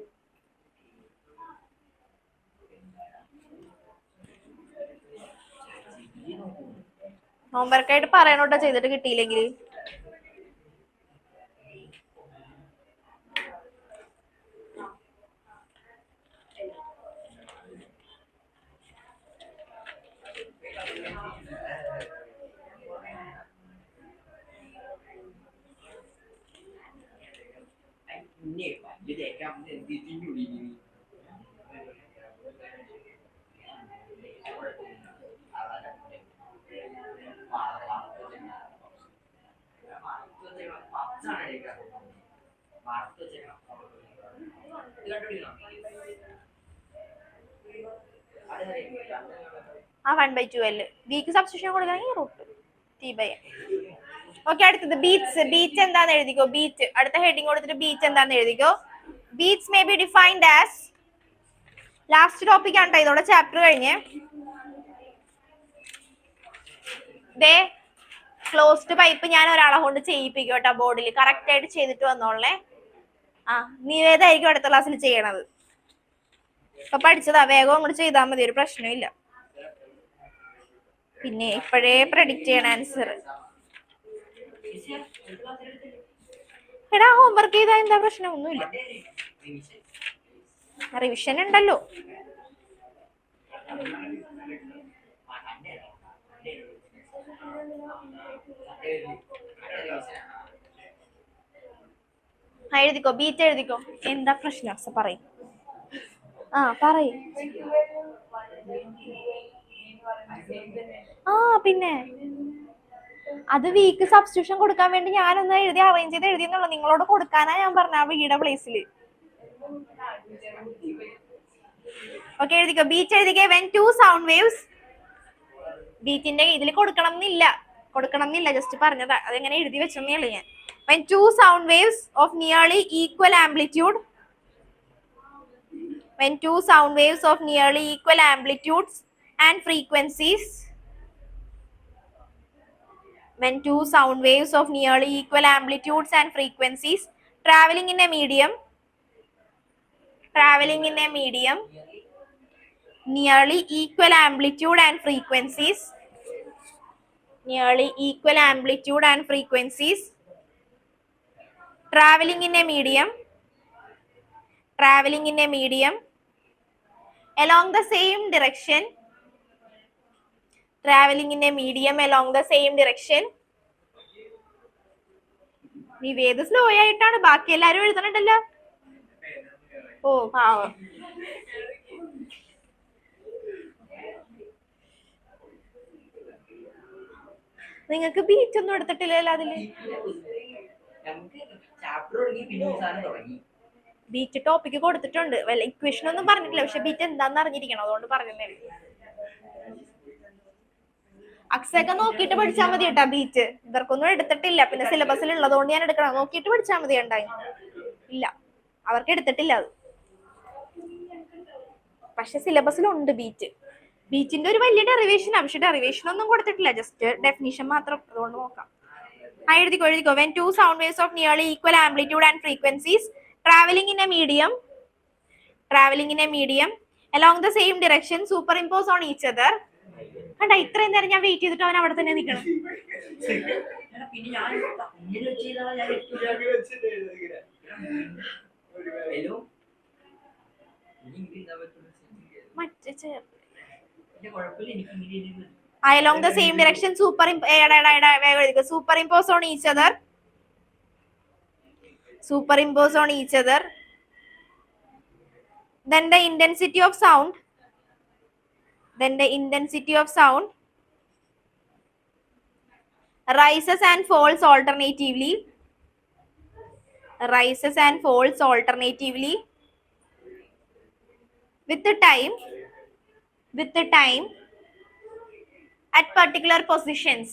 ഹോംവർക്ക് ആയിട്ട് പറയണോട്ടോ ചെയ്തിട്ട് കിട്ടിയില്ലെങ്കിൽ. ആ 1/2l വിക്ക് സബ്സ്റ്റിറ്റ്യൂഷൻ കൊടുക്കണമെങ്കിൽ √t/m. ഓക്കെ, അടുത്തത് ബീറ്റ്സ്. ബീച്ച് എന്താന്ന് എഴുതിക്കോ. ബീച്ച് അടുത്ത ഹെഡിങ് കൊടുത്തിട്ട് ബീച്ച് എന്താന്ന് എഴുതിക്കോ. Beats may be defined as, last topic ആണ് ഇതോടെ ചാപ്റ്റർ കഴിഞ്ഞ്. ദേ ക്ലോസ്ഡ് പൈപ്പ് ഞാൻ ഒരാളെ കൊണ്ട് ചെയ്യിപ്പിക്കും കേട്ടോ, ബോർഡിൽ കറക്റ്റ് ആയിട്ട് ചെയ്തിട്ട് വന്നോളേ. നിവേദായിരിക്കും അടുത്ത ക്ലാസ്സിൽ ചെയ്യണത്. ഇപ്പൊ പഠിച്ചതാ, വേഗം അങ്ങോട്ട് ചെയ്താൽ മതി, ഒരു പ്രശ്നമില്ല. പിന്നെ ഇപ്പോഴേ പ്രഡിക്റ്റ് ചെയ്യണ ആൻസർ. എടാ ഹോംവർക്ക് ചെയ്താ എന്താ പ്രശ്നം, ഒന്നുമില്ല. റിവിഷൻ ഉണ്ടല്ലോ. എഴുതിക്കോ, ബീറ്റ് എഴുതിക്കോ. എന്താ പ്രശ്നം പറയും. പറയും. പിന്നെ അത് വീക്ക് സബ്സ്റ്റിറ്റ്യൂഷൻ കൊടുക്കാൻ വേണ്ടി ഞാനൊന്ന് എഴുതി അറേഞ്ച് ചെയ്ത് എഴുതിയെന്നുള്ളൂ. നിങ്ങളോട് കൊടുക്കാനാ ഞാൻ പറഞ്ഞ ആ വീടെ പ്ലേസിൽ. ഓക്കെ, എഴുതിക്കോ. ബീറ്റ് എഴുതിക്കേ. വെൻ ടു സൗണ്ട് വേവ്സ്, ബീറ്റിന്റെ ഇതിൽ കൊടുക്കണം എന്നില്ല, ജസ്റ്റ് പറഞ്ഞതാ. അതെങ്ങനെ എഴുതി വെച്ചെന്നേ ഉള്ളൂ ഞാൻ. When two sound waves of nearly equal amplitude, when two sound waves of nearly equal amplitudes and frequencies, when two sound waves of nearly equal amplitudes and frequencies traveling in a medium nearly equal amplitude and frequencies traveling in a medium along the same direction, Niveda slow ആയിട്ടാണ്, ബാക്കി എല്ലാരും എഴുതണുണ്ടല്ലോ. പാവം. നിങ്ങൾക്ക് beat ഒന്നും എടുത്തിട്ടില്ലല്ലോ അതില്. Beat topic കൊടുത്തിട്ടുണ്ട്, വല്ല equation ഒന്നും പറഞ്ഞിട്ടില്ല, പക്ഷെ ബീറ്റ് എന്താന്ന് അറിഞ്ഞിരിക്കണം, അതുകൊണ്ട് പറഞ്ഞേ. അക്സൊക്കെ നോക്കിയിട്ട് പഠിച്ചാൽ മതി കേട്ടാ. ബീറ്റ് ഇവർക്കൊന്നും എടുത്തിട്ടില്ല, പിന്നെ സിലബസിൽ ഉള്ളതുകൊണ്ട് ഞാൻ എടുക്കണം. നോക്കിയിട്ട് പഠിച്ചാൽ മതി. ഉണ്ടായി ഇല്ല, അവർക്ക് എടുത്തിട്ടില്ല അത്, പക്ഷെ സിലബസിലുണ്ട് ബീറ്റ്. ബീറ്റിന്റെ ഒരു വലിയ ഡെറിവേഷനാണ്, പക്ഷെ ഡെറിവേഷൻ ഒന്നും കൊടുത്തിട്ടില്ല, ജസ്റ്റ് ഡെഫിനിഷൻ മാത്രം. അതുകൊണ്ട് നോക്കാം. എഴുതിക്കോ. When two sound waves of nearly equal amplitude and frequencies traveling in a medium along the same direction superimpose on each other, കണ്ട ഇത്രയും നേരം ഞാൻ വെയിറ്റ് ചെയ്തിട്ട് അവൻ അവിടെ തന്നെ നിൽക്കണം. പിന്നെ ഞാൻ ഇങ്ങനെ ചെയ്താൽ ഞാൻ ഹലോ മറ്റേ കുഴപ്പമില്ല എനിക്ക് ഇങ്ങനെ along the same direction superimpose on each other, superimpose on each other. Then the intensity of sound, rises and falls alternatively, with the time at particular positions,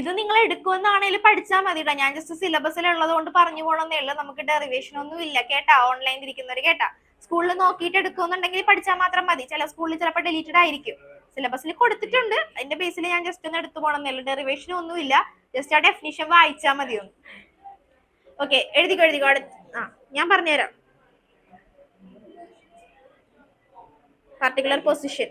ഇത് നിങ്ങൾ എടുക്കുമെന്നാണെങ്കിലും പഠിച്ചാൽ മതി കേട്ടോ. ഞാൻ ജസ്റ്റ് സിലബസിൽ ഉള്ളത് കൊണ്ട് പറഞ്ഞു പോകണമെന്നേ ഉള്ളൂ. നമുക്ക് ഡെറിവേഷൻ ഒന്നും ഇല്ല കേട്ടാ. ഓൺലൈനിൽ ഇരിക്കുന്നവർ കേട്ടാ. സ്കൂളിൽ നോക്കിയിട്ട് എടുക്കുമെന്നുണ്ടെങ്കിൽ പഠിച്ചാൽ മാത്രം മതി. ചില സ്കൂളിൽ ചിലപ്പോൾ ഡിലീറ്റഡ് ആയിരിക്കും. സിലബസിൽ കൊടുത്തിട്ടുണ്ട്. അതിന്റെ ബേസിൽ ഞാൻ ജസ്റ്റ് ഒന്ന് എടുത്തു പോകണമെന്നേ ഉള്ളൂ. ഡെറിവേഷൻ ഒന്നും ഇല്ല. ജസ്റ്റ് ആ ഡെഫിനിഷൻ വായിച്ചാൽ മതി ഒന്ന്. ഓക്കെ, എഴുതിക്കോ. ഞാൻ പറഞ്ഞുതരാം. പർട്ടിക്കുലർ പൊസിഷൻ,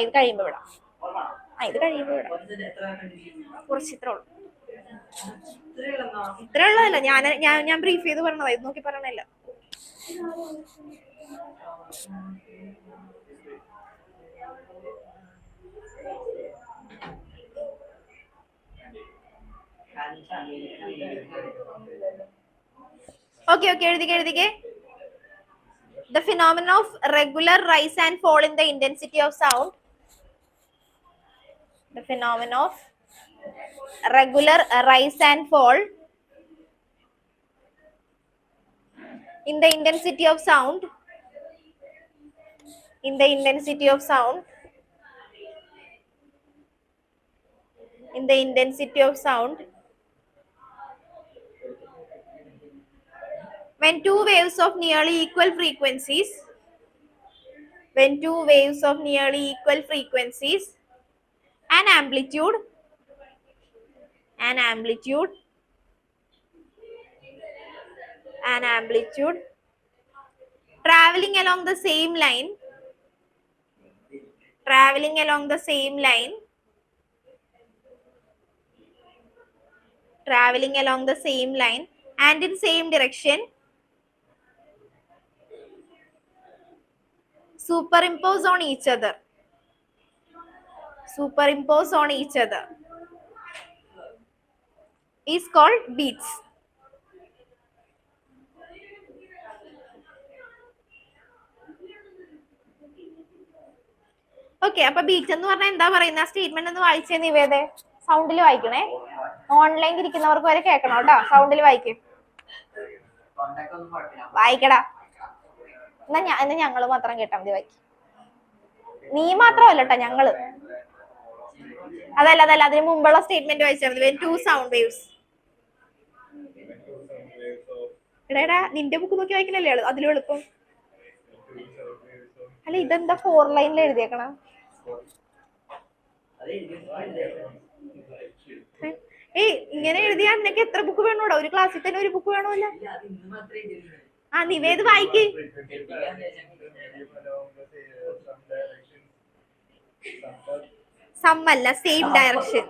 ഇത് കഴിയുമ്പോ വിടാം. കുറച്ച് ഇത്ര ഉള്ളു. ഇത്ര ഉള്ളതല്ല, ഞാൻ ബ്രീഫ് ചെയ്ത് പറഞ്ഞതാ. ഇത് നോക്കി പറയണല്ല. Okay എഴുതിക്കേ. The phenomenon of regular rise and fall in the intensity of sound. The phenomenon of regular rise and fall in the intensity of sound. When two waves of nearly equal frequencies, an amplitude traveling along the same line and in same direction superimpose on each other is called beats. Okay, അപ്പൊ beat എന്ന് പറഞ്ഞാൽ എന്താ പറയുന്ന statement ഒന്ന് വായിച്ചേ നിവേദേ. സൗണ്ടിൽ വായിക്കണേ. ഓൺലൈനിൽ ഇരിക്കുന്നവർക്ക് വരെ കേൾക്കണം കേട്ടോ. സൗണ്ടിൽ വായിക്കും. വായിക്കടാ. എന്നാ ഞങ്ങള് മാത്രം കേട്ടാ മതി. വായിക്കും. നീ മാത്രമല്ല കേട്ടോ, ഞങ്ങള്. അതല്ല അതിന് മുമ്പുള്ള സ്റ്റേറ്റ്മെന്റ് വായിച്ചാൽ മതി. when two sound waves. എടാ നിന്റെ ബുക്ക് നോക്കി വായിക്കണല്ലേ അതിലും എളുപ്പം. അല്ല ഇതെന്താ 4 ലൈനിൽ എഴുതിയേക്കണ? ഇങ്ങനെ എഴുതിയാ നിനക്ക് എത്ര ബുക്ക് വേണോടാ? ഒരു ക്ലാസ്സിൽ തന്നെ ഒരു ബുക്ക് വേണമല്ലോ. നിവേദ് വായിക്ക്. സമ്മല്ല, സെയിം ഡയറക്ഷൻ.